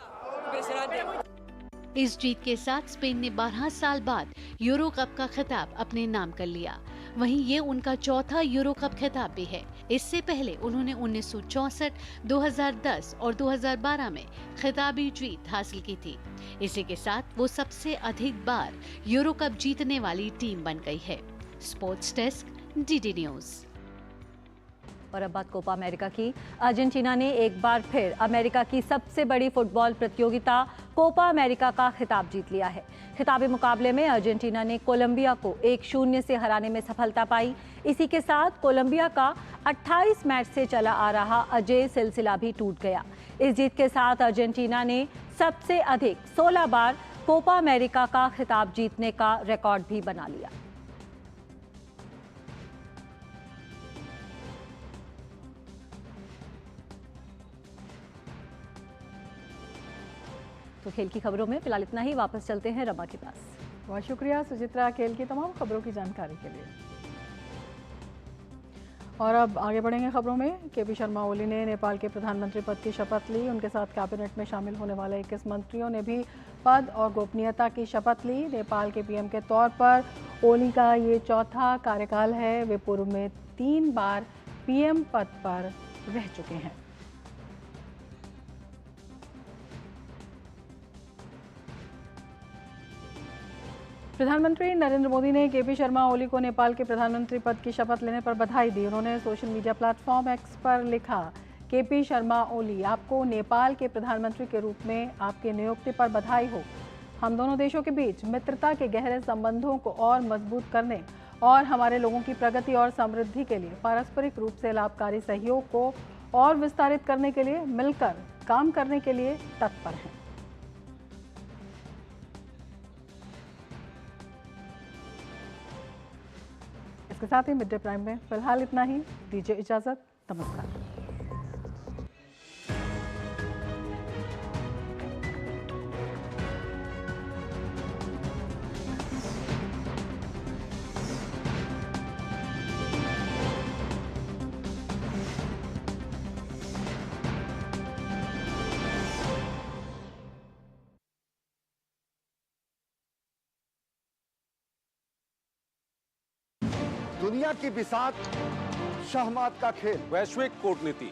इस जीत के साथ स्पेन ने 12 साल बाद यूरो कप का खिताब अपने नाम कर लिया। वहीं ये उनका चौथा यूरो कप खिताब भी है। इससे पहले उन्होंने 1964, 2010 और 2012 में खिताबी जीत हासिल की थी। इसी के साथ वो सबसे अधिक बार यूरो कप जीतने वाली टीम बन गई है। Sports desk, DD news. और अब बात कोपा अमेरिका की। अर्जेंटीना ने एक बार फिर अमेरिका की सबसे बड़ी फुटबॉल प्रतियोगिता कोपा अमेरिका का खिताब जीत लिया है। खिताबी मुकाबले में अर्जेंटीना ने कोलंबिया को 1-0 से हराने में सफलता पाई। इसी के साथ कोलंबिया का 28 मैच से चला आ रहा अजेय सिलसिला भी टूट गया। इस जीत के साथ अर्जेंटीना ने सबसे अधिक 16 बार कोपा अमेरिका का खिताब जीतने का रिकॉर्ड भी बना लिया। तो खेल की खबरों में फिलहाल इतना ही। वापस चलते हैं रमा के पास। बहुत शुक्रिया सुचित्रा, खेल की तमाम खबरों की जानकारी के लिए। और अब आगे बढ़ेंगे खबरों में। केपी शर्मा ओली ने नेपाल के प्रधानमंत्री पद की शपथ ली। उनके साथ कैबिनेट में शामिल होने वाले 21 मंत्रियों ने भी पद और गोपनीयता की शपथ ली। नेपाल के पीएम के तौर पर ओली का ये चौथा कार्यकाल है। वे पूर्व में 3 बार पीएम पद पर रह चुके हैं। प्रधानमंत्री नरेंद्र मोदी ने केपी शर्मा ओली को नेपाल के प्रधानमंत्री पद की शपथ लेने पर बधाई दी। उन्होंने सोशल मीडिया प्लेटफॉर्म एक्स पर लिखा, केपी शर्मा ओली, आपको नेपाल के प्रधानमंत्री के रूप में आपकी नियुक्ति पर बधाई हो। हम दोनों देशों के बीच मित्रता के गहरे संबंधों को और मजबूत करने और हमारे लोगों की प्रगति और समृद्धि के लिए पारस्परिक रूप से लाभकारी सहयोग को और विस्तारित करने के लिए मिलकर काम करने के लिए तत्पर हैं। इसके साथ ही मिड डे प्राइम में फिलहाल इतना ही। दीजिए इजाजत, नमस्कार। दुनिया की बिसात शहमात का खेल, वैश्विक कूटनीति,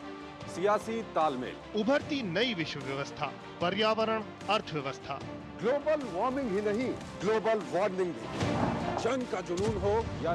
सियासी तालमेल, उभरती नई विश्व व्यवस्था, पर्यावरण, अर्थव्यवस्था, ग्लोबल वार्मिंग ही नहीं, ग्लोबल वार्निंग भी। जंग का जुनून हो या